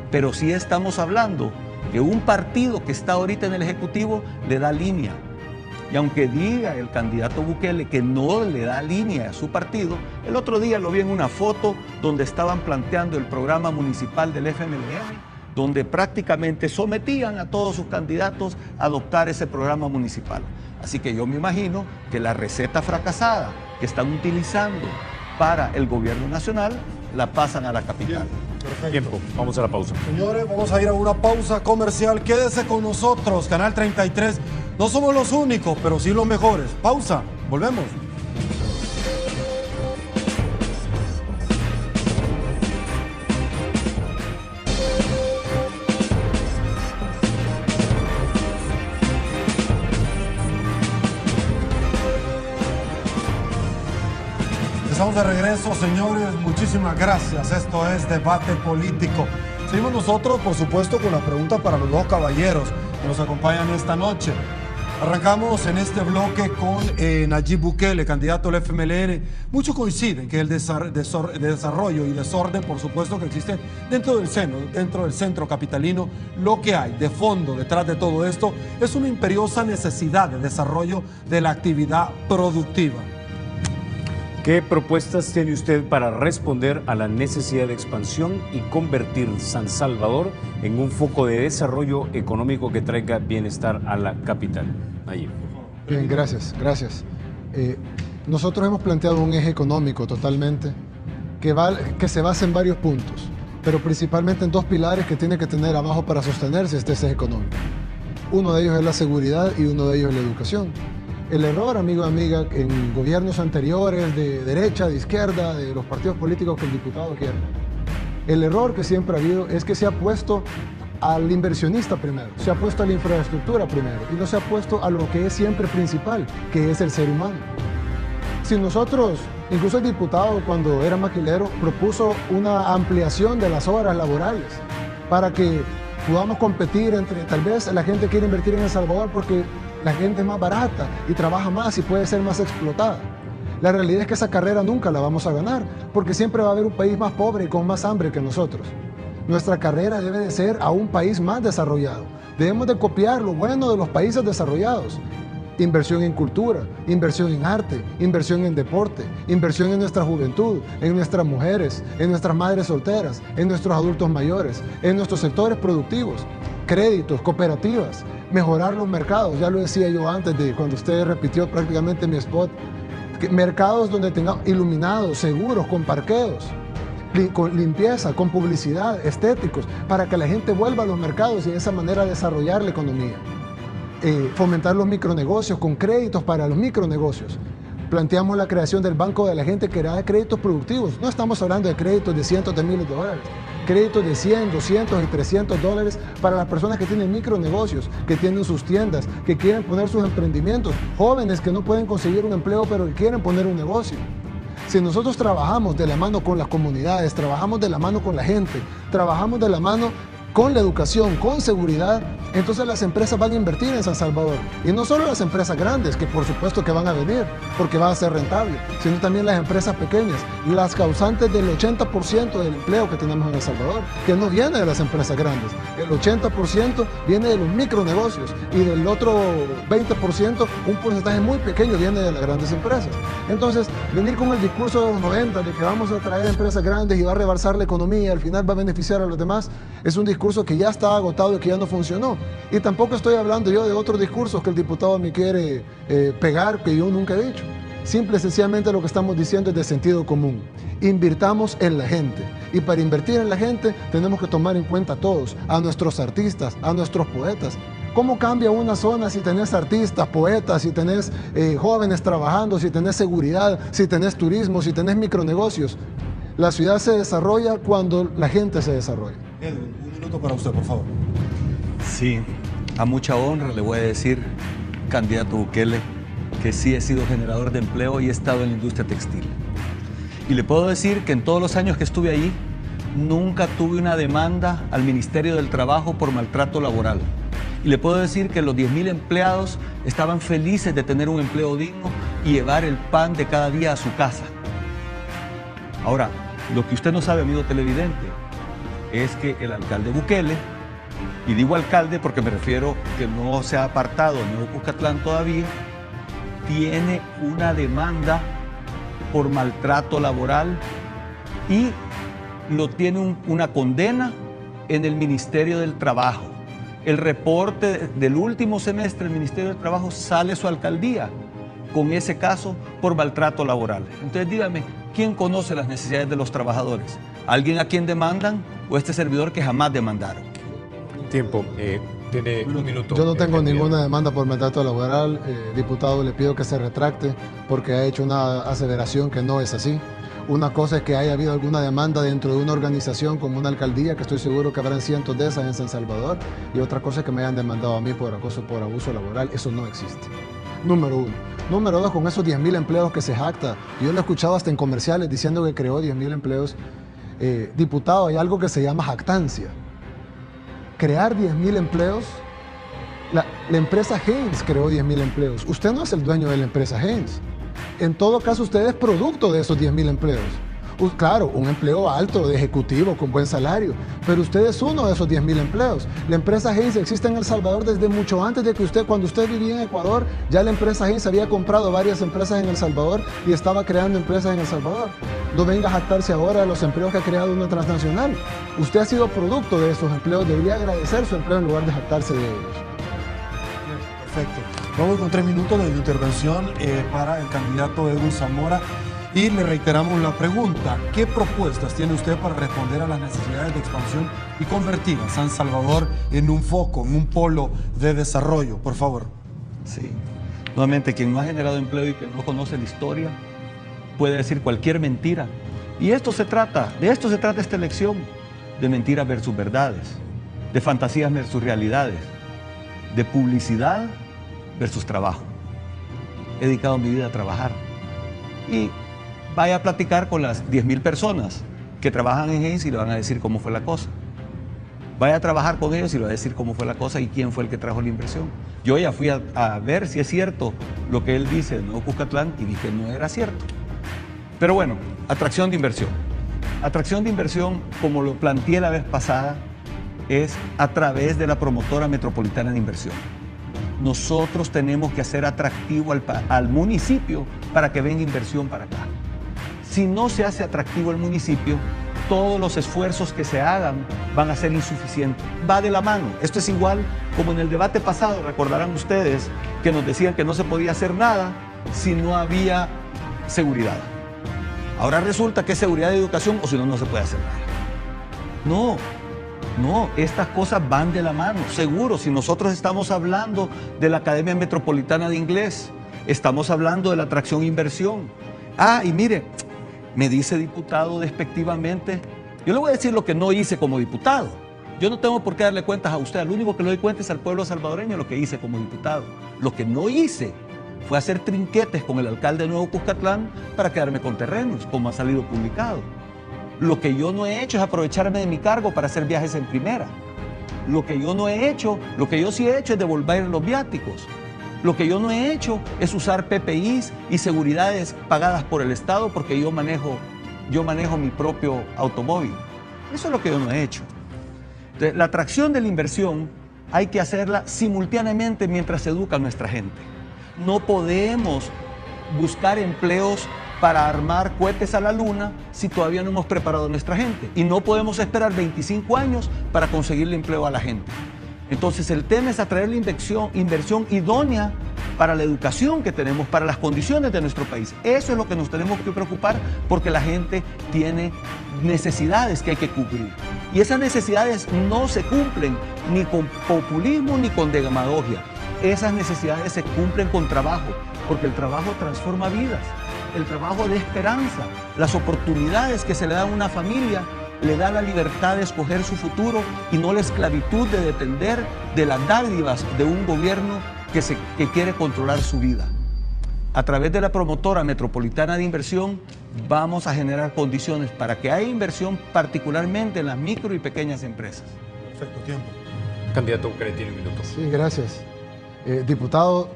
pero sí estamos hablando de un partido que está ahorita en el Ejecutivo le da línea. Y aunque diga el candidato Bukele que no le da línea a su partido, el otro día lo vi en una foto donde estaban planteando el programa municipal del FMLN, donde prácticamente sometían a todos sus candidatos a adoptar ese programa municipal. Así que yo me imagino que la receta fracasada que están utilizando para el gobierno nacional la pasan a la capital. Perfecto. Tiempo, vamos a la pausa. Señores, vamos a ir a una pausa comercial. Quédese con nosotros, Canal 33. No somos los únicos, pero sí los mejores. Pausa, volvemos. Estamos de regreso, señores. Muchísimas gracias. Esto es Debate Político. Seguimos nosotros, por supuesto, con la pregunta para los dos caballeros que nos acompañan esta noche. Arrancamos en este bloque con Nayib Bukele, candidato del FMLN. Muchos coinciden que el desarrollo y desorden, por supuesto, que existe dentro del centro capitalino. Lo que hay de fondo detrás de todo esto es una imperiosa necesidad de desarrollo de la actividad productiva. ¿Qué propuestas tiene usted para responder a la necesidad de expansión y convertir San Salvador en un foco de desarrollo económico que traiga bienestar a la capital? Nayib. Bien, gracias. Nosotros hemos planteado un eje económico totalmente que se basa en varios puntos, pero principalmente en dos pilares que tiene que tener abajo para sostenerse este eje económico. Uno de ellos es la seguridad y uno de ellos es la educación. El error, amigo y amiga, en gobiernos anteriores, de derecha, de izquierda, de los partidos políticos que el diputado quiere, el error que siempre ha habido es que se ha puesto al inversionista primero, se ha puesto a la infraestructura primero y no se ha puesto a lo que es siempre principal, que es el ser humano. Si nosotros, incluso el diputado cuando era maquilero, propuso una ampliación de las horas laborales para que podamos competir entre, tal vez la gente quiere invertir en El Salvador porque la gente es más barata y trabaja más y puede ser más explotada. La realidad es que esa carrera nunca la vamos a ganar, porque siempre va a haber un país más pobre y con más hambre que nosotros. Nuestra carrera debe de ser a un país más desarrollado. Debemos de copiar lo bueno de los países desarrollados. Inversión en cultura, inversión en arte, inversión en deporte, inversión en nuestra juventud, en nuestras mujeres, en nuestras madres solteras, en nuestros adultos mayores, en nuestros sectores productivos, créditos, cooperativas, mejorar los mercados. Ya lo decía yo antes de cuando usted repitió prácticamente mi spot. Mercados donde tengamos iluminados, seguros, con parqueos, con limpieza, con publicidad, estéticos, para que la gente vuelva a los mercados y de esa manera desarrollar la economía. Fomentar los micronegocios con créditos para los micronegocios. Planteamos la creación del Banco de la Gente que da créditos productivos. No estamos hablando de créditos de cientos de miles de dólares. Créditos de 100, 200 y 300 dólares para las personas que tienen micronegocios, que tienen sus tiendas, que quieren poner sus emprendimientos. Jóvenes que no pueden conseguir un empleo pero que quieren poner un negocio. Si nosotros trabajamos de la mano con las comunidades, trabajamos de la mano con la gente, trabajamos de la mano con la educación, con seguridad, entonces las empresas van a invertir en San Salvador. Y no solo las empresas grandes, que por supuesto que van a venir, porque va a ser rentable, sino también las empresas pequeñas, las causantes del 80% del empleo que tenemos en El Salvador, que no viene de las empresas grandes. El 80% viene de los micronegocios y del otro 20%, un porcentaje muy pequeño viene de las grandes empresas. Entonces, venir con el discurso de los 90 de que vamos a traer empresas grandes y va a rebalsar la economía y al final va a beneficiar a los demás, es un discurso que ya está agotado y que ya no funcionó. Y tampoco estoy hablando yo de otros discursos que el diputado me quiere pegar, que yo nunca he dicho. Simple y sencillamente lo que estamos diciendo es de sentido común. Invirtamos en la gente. Y para invertir en la gente tenemos que tomar en cuenta a todos, a nuestros artistas, a nuestros poetas. ¿Cómo cambia una zona si tenés artistas, poetas, si tenés jóvenes trabajando, si tenés seguridad, si tenés turismo, si tenés micronegocios? La ciudad se desarrolla cuando la gente se desarrolla. Edwin, un minuto para usted, por favor. Sí, a mucha honra le voy a decir, candidato Bukele, que sí he sido generador de empleo y he estado en la industria textil. Y le puedo decir que en todos los años que estuve allí, nunca tuve una demanda al Ministerio del Trabajo por maltrato laboral. Y le puedo decir que los 10.000 empleados estaban felices de tener un empleo digno y llevar el pan de cada día a su casa. Ahora, lo que usted no sabe, amigo televidente, es que el alcalde Bukele, y digo alcalde porque me refiero que no se ha apartado de Nuevo Cuscatlán todavía, tiene una demanda por maltrato laboral y lo tiene una condena en el Ministerio del Trabajo. El reporte del último semestre del Ministerio del Trabajo sale su alcaldía con ese caso por maltrato laboral. Entonces dígame, ¿quién conoce las necesidades de los trabajadores? ¿Alguien a quien demandan o este servidor que jamás demandaron? Tiempo. Tiene un minuto. Yo no tengo ninguna demanda por maltrato laboral. Diputado, le pido que se retracte porque ha hecho una aseveración que no es así. Una cosa es que haya habido alguna demanda dentro de una organización como una alcaldía, que estoy seguro que habrán cientos de esas en San Salvador, y otra cosa es que me hayan demandado a mí por acoso, por abuso laboral. Eso no existe. Número uno. Número dos, con esos 10.000 empleos que se jacta. Yo lo he escuchado hasta en comerciales diciendo que creó 10.000 empleos. Diputado, hay algo que se llama jactancia. Crear 10.000 empleos, la empresa Heinz creó 10.000 empleos. Usted no es el dueño de la empresa Heinz. En todo caso, usted es producto de esos 10.000 empleos. Claro, un empleo alto, de ejecutivo, con buen salario, pero usted es uno de esos 10.000 empleos. La empresa Heinz existe en El Salvador desde mucho antes de que usted, cuando usted vivía en Ecuador, ya la empresa Heinz había comprado varias empresas en El Salvador y estaba creando empresas en El Salvador. No venga a jactarse ahora de los empleos que ha creado una transnacional. Usted ha sido producto de esos empleos, debería agradecer su empleo en lugar de jactarse de ellos. Perfecto. Vamos con 3 minutos de intervención para el candidato Edwin Zamora. Y le reiteramos la pregunta, ¿qué propuestas tiene usted para responder a las necesidades de expansión y convertir a San Salvador en un foco, en un polo de desarrollo? Por favor. Sí. Nuevamente, quien no ha generado empleo y que no conoce la historia puede decir cualquier mentira. Y de esto se trata esta elección, de mentiras versus verdades, de fantasías versus realidades, de publicidad versus trabajo. He dedicado mi vida a trabajar. Y vaya a platicar con las 10.000 personas que trabajan en Heinz y le van a decir cómo fue la cosa. Vaya a trabajar con ellos y le va a decir cómo fue la cosa y quién fue el que trajo la inversión. Yo ya fui a ver si es cierto lo que él dice de Nuevo Cuscatlán y vi que no era cierto. Pero bueno, atracción de inversión. Atracción de inversión, como lo planteé la vez pasada, es a través de la promotora metropolitana de inversión. Nosotros tenemos que hacer atractivo al municipio para que venga inversión para acá. Si no se hace atractivo el municipio, todos los esfuerzos que se hagan van a ser insuficientes. Va de la mano. Esto es igual como en el debate pasado, recordarán ustedes, que nos decían que no se podía hacer nada si no había seguridad. Ahora resulta que es seguridad de educación o si no, no se puede hacer nada. No, estas cosas van de la mano. Seguro, si nosotros estamos hablando de la Academia Metropolitana de Inglés, estamos hablando de la atracción e inversión. Y mire, me dice diputado despectivamente, yo le voy a decir lo que no hice como diputado. Yo no tengo por qué darle cuentas a usted, al único que le doy cuentas es al pueblo salvadoreño lo que hice como diputado. Lo que no hice fue hacer trinquetes con el alcalde de Nuevo Cuscatlán para quedarme con terrenos, como ha salido publicado. Lo que yo no he hecho es aprovecharme de mi cargo para hacer viajes en primera. Lo que yo sí he hecho es devolver los viáticos. Lo que yo no he hecho es usar PPIs y seguridades pagadas por el Estado porque yo manejo mi propio automóvil. Eso es lo que yo no he hecho. Entonces, la atracción de la inversión hay que hacerla simultáneamente mientras se educa a nuestra gente. No podemos buscar empleos para armar cohetes a la luna si todavía no hemos preparado a nuestra gente. Y no podemos esperar 25 años para conseguirle empleo a la gente. Entonces el tema es atraer la inversión idónea para la educación que tenemos, para las condiciones de nuestro país. Eso es lo que nos tenemos que preocupar, porque la gente tiene necesidades que hay que cubrir. Y esas necesidades no se cumplen ni con populismo ni con demagogia. Esas necesidades se cumplen con trabajo, porque el trabajo transforma vidas. El trabajo de esperanza, las oportunidades que se le dan a una familia, le da la libertad de escoger su futuro y no la esclavitud de depender de las dádivas de un gobierno que quiere controlar su vida. A través de la promotora metropolitana de inversión vamos a generar condiciones para que haya inversión, particularmente en las micro y pequeñas empresas. Perfecto, tiempo. Candidato Bukele tiene un minuto. Sí, gracias. Diputado,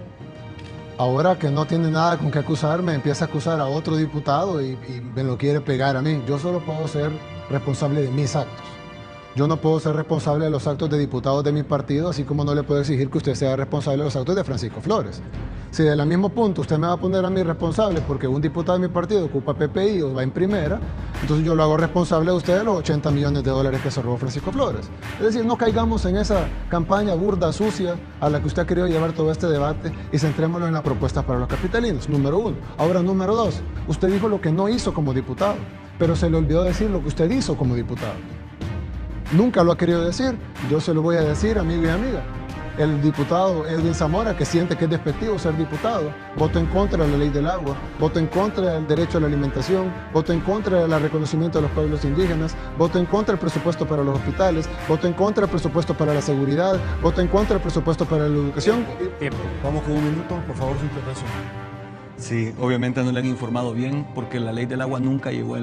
ahora que no tiene nada con qué acusarme, empieza a acusar a otro diputado y me lo quiere pegar a mí. Yo solo puedo ser responsable de mis actos. Yo no puedo ser responsable de los actos de diputados de mi partido, así como no le puedo exigir que usted sea responsable de los actos de Francisco Flores. Si del mismo punto usted me va a poner a mí responsable porque un diputado de mi partido ocupa PPI o va en primera, entonces yo lo hago responsable de usted de los 80 millones de dólares que se robó Francisco Flores. Es decir, no caigamos en esa campaña burda, sucia, a la que usted ha querido llevar todo este debate y centrémonos en la propuesta para los capitalinos, número uno. Ahora, número dos, usted dijo lo que no hizo como diputado, pero se le olvidó decir lo que usted hizo como diputado. Nunca lo ha querido decir, yo se lo voy a decir, amigo y amiga. El diputado Edwin Zamora, que siente que es despectivo ser diputado, votó en contra de la ley del agua, votó en contra del derecho a la alimentación, votó en contra del reconocimiento de los pueblos indígenas, votó en contra del presupuesto para los hospitales, votó en contra del presupuesto para la seguridad, votó en contra del presupuesto para la educación. Tiempo. Vamos con un minuto, por favor, su intervención. Sí, obviamente no le han informado bien, porque la ley del agua nunca llegó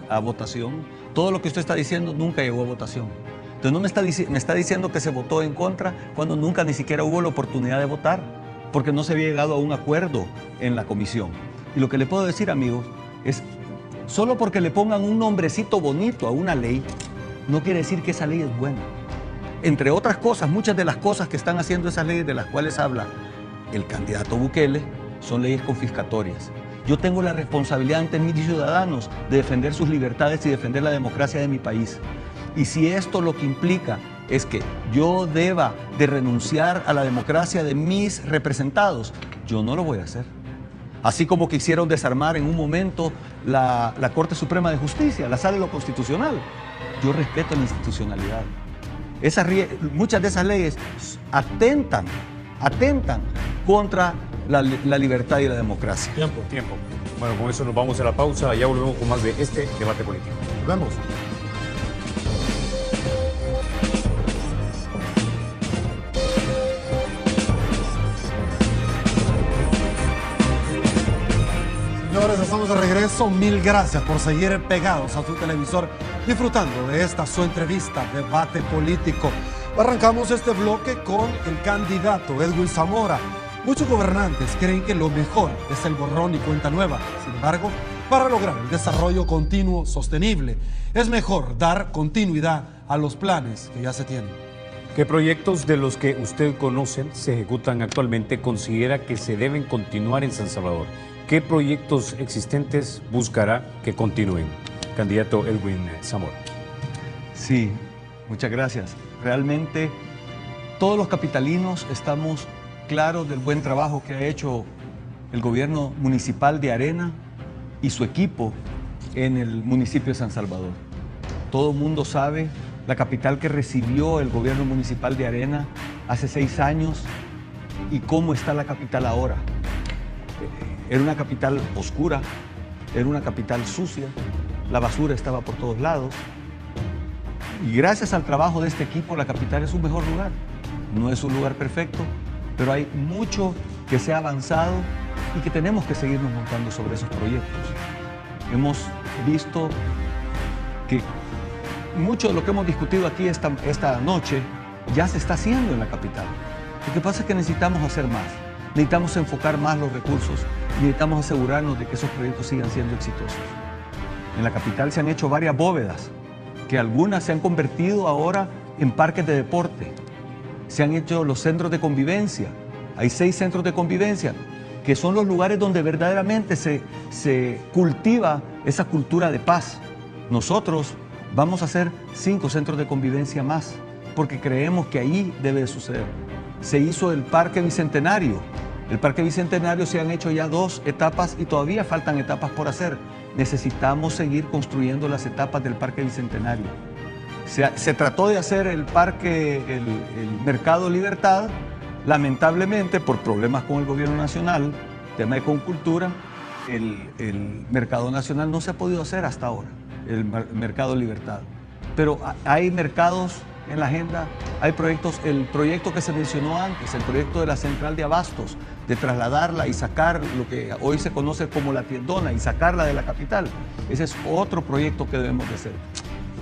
a votación. Todo lo que usted está diciendo nunca llegó a votación. Entonces no me está diciendo que se votó en contra cuando nunca ni siquiera hubo la oportunidad de votar, porque no se había llegado a un acuerdo en la comisión. Y lo que le puedo decir, amigos, es solo porque le pongan un nombrecito bonito a una ley, no quiere decir que esa ley es buena. Entre otras cosas, muchas de las cosas que están haciendo esas leyes de las cuales habla el candidato Bukele son leyes confiscatorias. Yo tengo la responsabilidad ante mis ciudadanos de defender sus libertades y defender la democracia de mi país. Y si esto lo que implica es que yo deba de renunciar a la democracia de mis representados, yo no lo voy a hacer. Así como quisieron desarmar en un momento la Corte Suprema de Justicia, la Sala de lo Constitucional. Yo respeto la institucionalidad. Muchas de esas leyes atentan contra la libertad y la democracia. Tiempo. Bueno, con eso nos vamos a la pausa. Ya volvemos con más de este debate político. Nos vemos. Señores, estamos de regreso. Mil gracias por seguir pegados a su televisor, disfrutando de esta su entrevista, debate político. Arrancamos este bloque con el candidato Edwin Zamora. Muchos gobernantes creen que lo mejor es el borrón y cuenta nueva. Sin embargo, para lograr el desarrollo continuo sostenible, es mejor dar continuidad a los planes que ya se tienen. ¿Qué proyectos de los que usted conoce se ejecutan actualmente considera que se deben continuar en San Salvador? ¿Qué proyectos existentes buscará que continúen? Candidato Edwin Zamora. Sí, muchas gracias. Realmente todos los capitalinos estamos claros del buen trabajo que ha hecho el gobierno municipal de Arena y su equipo en el municipio de San Salvador. Todo el mundo sabe la capital que recibió el gobierno municipal de Arena hace 6 años y cómo está la capital ahora. Era una capital oscura, era una capital sucia, la basura estaba por todos lados. Y gracias al trabajo de este equipo, la capital es un mejor lugar. No es un lugar perfecto, pero hay mucho que se ha avanzado y que tenemos que seguirnos montando sobre esos proyectos. Hemos visto que mucho de lo que hemos discutido aquí esta noche ya se está haciendo en la capital. Lo que pasa es que necesitamos hacer más, necesitamos enfocar más los recursos, necesitamos asegurarnos de que esos proyectos sigan siendo exitosos. En la capital se han hecho varias bóvedas, que algunas se han convertido ahora en parques de deporte. Se han hecho los centros de convivencia. Hay 6 centros de convivencia, que son los lugares donde verdaderamente se cultiva esa cultura de paz. Nosotros vamos a hacer 5 centros de convivencia más, porque creemos que ahí debe de suceder. Se hizo el Parque Bicentenario El Parque Bicentenario se han hecho ya 2 etapas y todavía faltan etapas por hacer. Necesitamos seguir construyendo las etapas del Parque Bicentenario. Se trató de hacer el Mercado Libertad, lamentablemente por problemas con el gobierno nacional, tema de Concultura, el Mercado Nacional no se ha podido hacer hasta ahora, el Mercado Libertad. Pero hay mercados en la agenda, hay proyectos, el proyecto que se mencionó antes, el proyecto de la central de abastos, de trasladarla y sacar lo que hoy se conoce como la tiendona y sacarla de la capital. Ese es otro proyecto que debemos de hacer.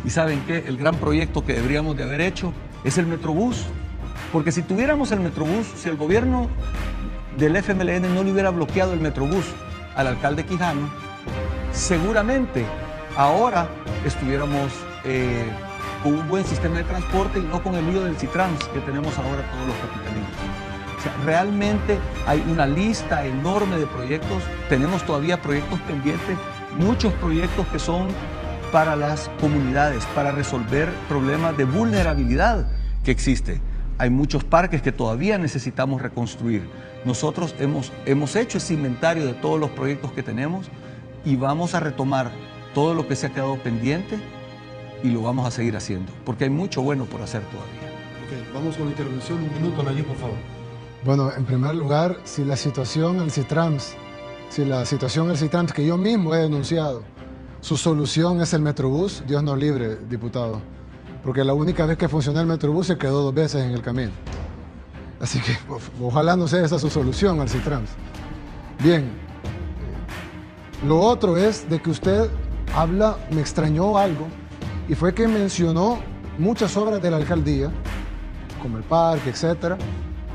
¿Y saben qué? El gran proyecto que deberíamos de haber hecho es el Metrobús. Porque si tuviéramos el Metrobús, si el gobierno del FMLN no le hubiera bloqueado el Metrobús al alcalde Quijano, seguramente ahora estuviéramos con un buen sistema de transporte y no con el lío del Citrans que tenemos ahora todos los capitalinos. O sea, realmente hay una lista enorme de proyectos, tenemos todavía proyectos pendientes, muchos proyectos que son para las comunidades, para resolver problemas de vulnerabilidad que existe. Hay muchos parques que todavía necesitamos reconstruir. Nosotros hemos hecho ese inventario de todos los proyectos que tenemos y vamos a retomar todo lo que se ha quedado pendiente y lo vamos a seguir haciendo, porque hay mucho bueno por hacer todavía. Ok, vamos con la intervención. Un minuto, Nayib, por favor. Bueno, en primer lugar, si la situación al Citrans que yo mismo he denunciado, su solución es el Metrobús, Dios nos libre, diputado. Porque la única vez que funcionó el Metrobús se quedó 2 veces en el camino. Así que ojalá no sea esa su solución al Citrans. Bien, lo otro es de que usted habla, me extrañó algo, y fue que mencionó muchas obras de la alcaldía, como el parque, etc.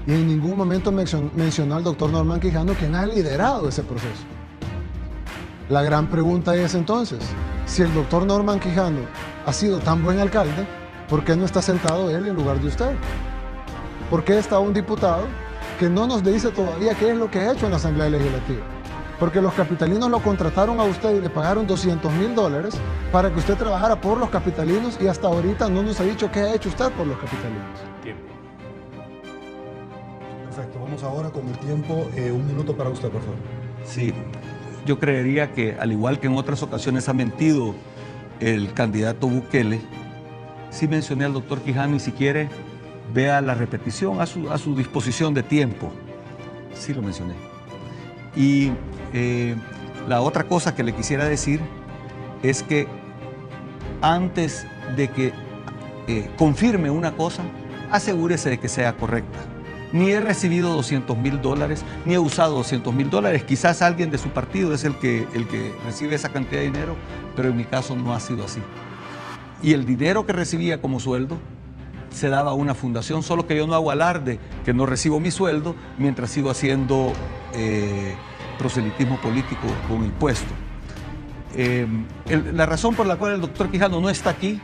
Y en ningún momento mencionó al doctor Norman Quijano, quien ha liderado ese proceso. La gran pregunta es entonces, si el doctor Norman Quijano ha sido tan buen alcalde, ¿por qué no está sentado él en lugar de usted? ¿Por qué está un diputado que no nos dice todavía qué es lo que ha hecho en la Asamblea Legislativa? Porque los capitalinos lo contrataron a usted y le pagaron $200,000 para que usted trabajara por los capitalinos y hasta ahorita no nos ha dicho qué ha hecho usted por los capitalinos. Tiempo. Perfecto, vamos ahora con el tiempo. Un minuto para usted, por favor. Sí, yo creería que al igual que en otras ocasiones ha mentido el candidato Bukele, sí mencioné al doctor Quijano y si quiere vea la repetición a su disposición de tiempo. Sí lo mencioné. Y la otra cosa que le quisiera decir es que antes de que confirme una cosa, asegúrese de que sea correcta. Ni he recibido $200,000, ni he usado $200,000. Quizás alguien de su partido es el que recibe esa cantidad de dinero, pero en mi caso no ha sido así. Y el dinero que recibía como sueldo se daba a una fundación, solo que yo no hago alarde que no recibo mi sueldo mientras sigo haciendo proselitismo político con el puesto. La razón por la cual el doctor Quijano no está aquí,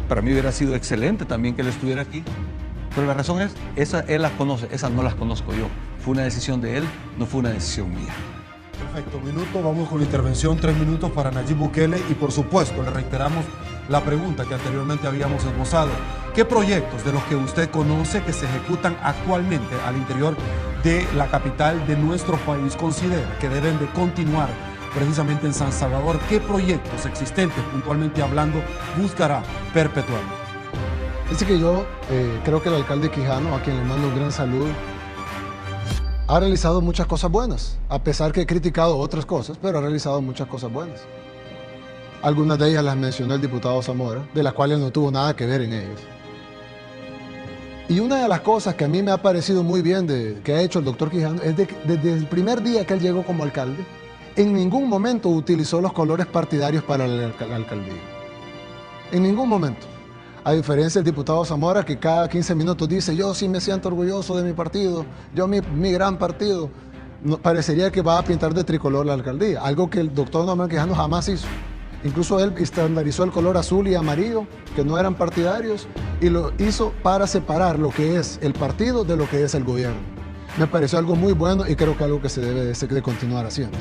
para mí hubiera sido excelente también que él estuviera aquí, pero la razón es, él las conoce, esas no las conozco yo. Fue una decisión de él, no fue una decisión mía. Perfecto, minuto, vamos con la intervención, 3 minutos para Nayib Bukele y por supuesto le reiteramos la pregunta que anteriormente habíamos esbozado. ¿Qué proyectos de los que usted conoce que se ejecutan actualmente al interior de la capital de nuestro país considera que deben de continuar precisamente en San Salvador? ¿Qué proyectos existentes, puntualmente hablando, buscará perpetuar? Dice que yo creo que el alcalde Quijano, a quien le mando un gran saludo, ha realizado muchas cosas buenas, a pesar que he criticado otras cosas, pero ha realizado muchas cosas buenas. Algunas de ellas las mencionó el diputado Zamora, de las cuales no tuvo nada que ver en ellas. Y una de las cosas que a mí me ha parecido muy bien que ha hecho el doctor Quijano es que desde el primer día que él llegó como alcalde, en ningún momento utilizó los colores partidarios para la alcaldía. En ningún momento. A diferencia del diputado Zamora, que cada 15 minutos dice, yo sí me siento orgulloso de mi partido, yo mi gran partido. No, parecería que va a pintar de tricolor la alcaldía, algo que el doctor Norman Quijano jamás hizo. Incluso él estandarizó el color azul y amarillo, que no eran partidarios, y lo hizo para separar lo que es el partido de lo que es el gobierno. Me pareció algo muy bueno y creo que algo que se debe de continuar haciendo.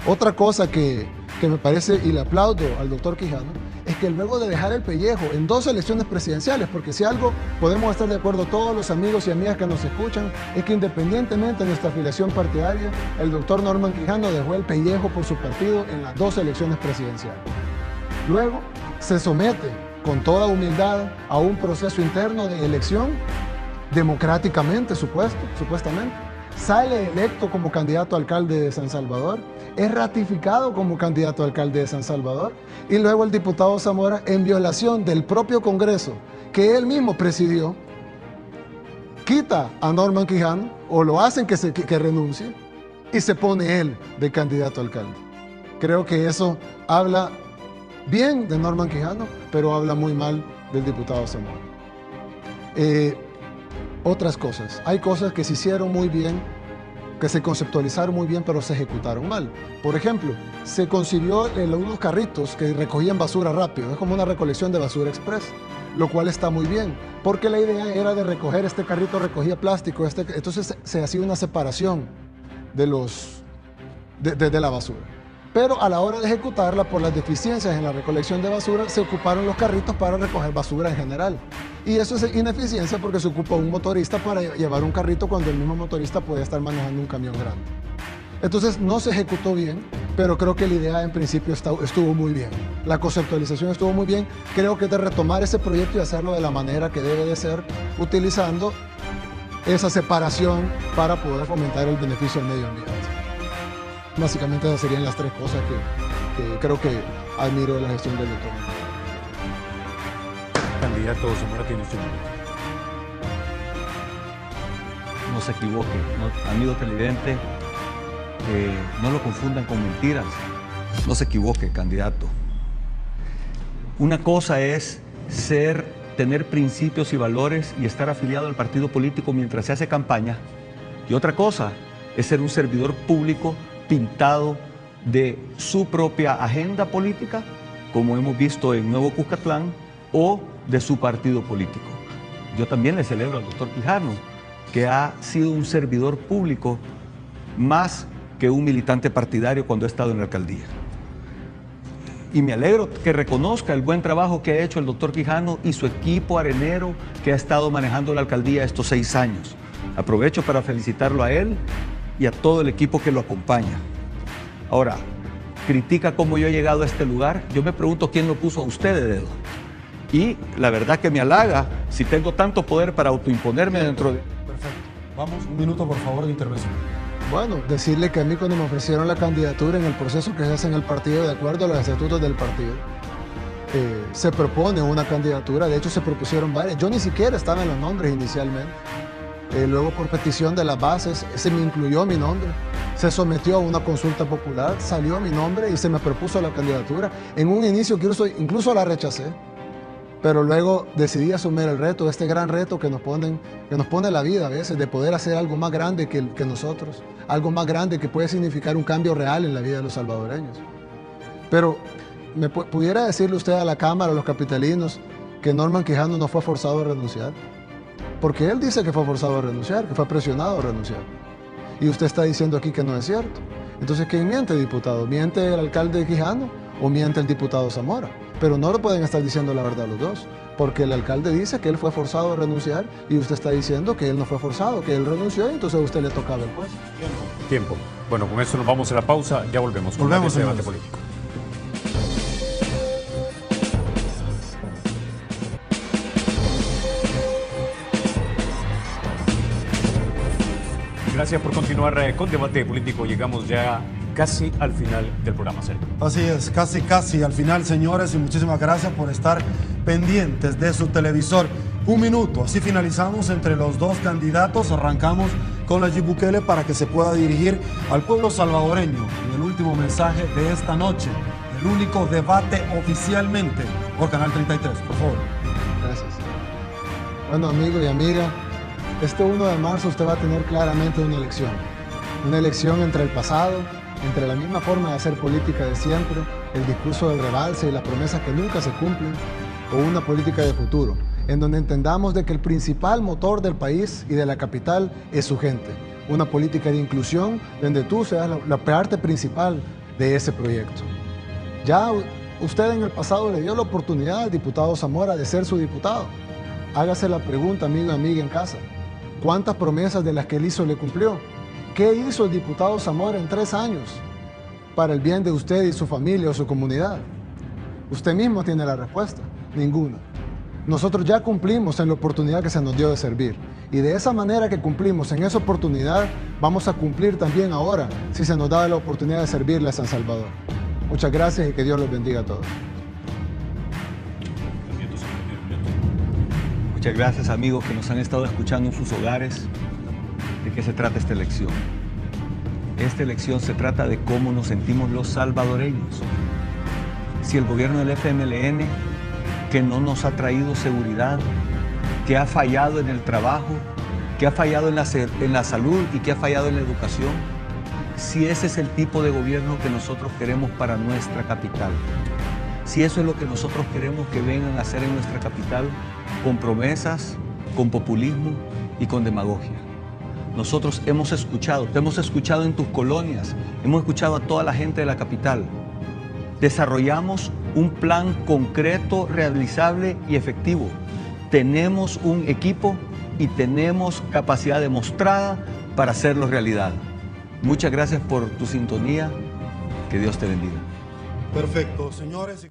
Otra cosa que me parece, y le aplaudo al doctor Quijano, es que luego de dejar el pellejo en 2 elecciones presidenciales, porque si algo podemos estar de acuerdo todos los amigos y amigas que nos escuchan, es que independientemente de nuestra afiliación partidaria, el doctor Norman Quijano dejó el pellejo por su partido en las 2 elecciones presidenciales. Luego se somete con toda humildad a un proceso interno de elección, democráticamente supuestamente, sale electo como candidato a alcalde de San Salvador, es ratificado como candidato a alcalde de San Salvador, y luego el diputado Zamora, en violación del propio Congreso que él mismo presidió, quita a Norman Quijano, o lo hacen que renuncie, y se pone él de candidato a alcalde. Creo que eso habla bien de Norman Quijano, pero habla muy mal del diputado Zamora. Otras cosas. Hay cosas que se hicieron muy bien, que se conceptualizaron muy bien, pero se ejecutaron mal. Por ejemplo, se concibió unos carritos que recogían basura rápido. Es como una recolección de basura express, lo cual está muy bien, porque la idea era de recoger, este carrito recogía plástico, entonces se hacía una separación de la basura. Pero a la hora de ejecutarla, por las deficiencias en la recolección de basura, se ocuparon los carritos para recoger basura en general. Y eso es ineficiencia porque se ocupa un motorista para llevar un carrito cuando el mismo motorista puede estar manejando un camión grande. Entonces no se ejecutó bien, pero creo que la idea en principio estuvo muy bien. La conceptualización estuvo muy bien. Creo que es de retomar ese proyecto y hacerlo de la manera que debe de ser, utilizando esa separación para poder fomentar el beneficio al medio ambiente. Básicamente esas serían las 3 cosas que creo que admiro de la gestión del doctor. Candidato Zamora, tiene usted un minuto. No se equivoque, amigo televidente, no lo confundan con mentiras. No se equivoque, candidato. Una cosa es tener principios y valores y estar afiliado al partido político mientras se hace campaña, y otra cosa es ser un servidor público pintado de su propia agenda política, como hemos visto en Nuevo Cuscatlán, o de su partido político. Yo también le celebro al doctor Quijano, que ha sido un servidor público más que un militante partidario cuando ha estado en la alcaldía. Y me alegro que reconozca el buen trabajo que ha hecho el doctor Quijano y su equipo arenero que ha estado manejando la alcaldía estos 6 años. Aprovecho para felicitarlo a él y a todo el equipo que lo acompaña. Ahora, critica cómo yo he llegado a este lugar. Yo me pregunto quién lo puso a usted de dedo. Y la verdad que me halaga si tengo tanto poder para autoimponerme dentro de... Perfecto. Vamos, un minuto por favor de intervención. Bueno, decirle que a mí cuando me ofrecieron la candidatura en el proceso que se hace en el partido, de acuerdo a los estatutos del partido, se propone una candidatura. De hecho, se propusieron varias. Yo ni siquiera estaba en los nombres inicialmente. Luego, por petición de las bases, se me incluyó mi nombre. Se sometió a una consulta popular, salió mi nombre y se me propuso la candidatura. En un inicio incluso la rechacé, pero luego decidí asumir el reto, este gran reto que nos pone la vida a veces, de poder hacer algo más grande que nosotros, algo más grande que puede significar un cambio real en la vida de los salvadoreños. Pero ¿me pudiera decirle usted a la Cámara, a los capitalinos, que Norman Quijano no fue forzado a renunciar? Porque él dice que fue forzado a renunciar, que fue presionado a renunciar. Y usted está diciendo aquí que no es cierto. Entonces, ¿quién miente, diputado? ¿Miente el alcalde Quijano o miente el diputado Zamora? Pero no lo pueden estar diciendo la verdad los dos, porque el alcalde dice que él fue forzado a renunciar y usted está diciendo que él no fue forzado, que él renunció y entonces a usted le tocaba el puesto. Tiempo. Bueno, con eso nos vamos a la pausa, ya volvemos con este debate político. Gracias por continuar con Debate Político. Llegamos ya casi al final del programa, Sergio. Así es, casi al final, señores, y muchísimas gracias por estar pendientes de su televisor. Un minuto, así finalizamos entre los 2 candidatos. Arrancamos con Nayib Bukele para que se pueda dirigir al pueblo salvadoreño en el último mensaje de esta noche, el único debate oficialmente por Canal 33, por favor. Gracias. Bueno, amigo y amiga, este 1 de marzo usted va a tener claramente una elección entre el pasado, entre la misma forma de hacer política de siempre, el discurso del rebalse y las promesas que nunca se cumplen, o una política de futuro, en donde entendamos de que el principal motor del país y de la capital es su gente. Una política de inclusión donde tú seas la parte principal de ese proyecto. Ya Usted en el pasado le dio la oportunidad al diputado Zamora de ser su diputado. Hágase la pregunta, amigo y amiga en casa. ¿Cuántas promesas de las que él hizo le cumplió? ¿Qué hizo el diputado Zamora en 3 años para el bien de usted y su familia o su comunidad? Usted mismo tiene la respuesta. Ninguna. Nosotros ya cumplimos en la oportunidad que se nos dio de servir. Y de esa manera que cumplimos en esa oportunidad, vamos a cumplir también ahora, si se nos da la oportunidad de servirle a San Salvador. Muchas gracias y que Dios los bendiga a todos. Muchas gracias, amigos que nos han estado escuchando en sus hogares. ¿De qué se trata esta elección? Esta elección se trata de cómo nos sentimos los salvadoreños. Si el gobierno del FMLN, que no nos ha traído seguridad, que ha fallado en el trabajo, que ha fallado en la salud y que ha fallado en la educación, si ese es el tipo de gobierno que nosotros queremos para nuestra capital, si eso es lo que nosotros queremos que vengan a hacer en nuestra capital, con promesas, con populismo y con demagogia. Nosotros hemos escuchado, te hemos escuchado en tus colonias, hemos escuchado a toda la gente de la capital. Desarrollamos un plan concreto, realizable y efectivo. Tenemos un equipo y tenemos capacidad demostrada para hacerlo realidad. Muchas gracias por tu sintonía. Que Dios te bendiga. Perfecto, señores.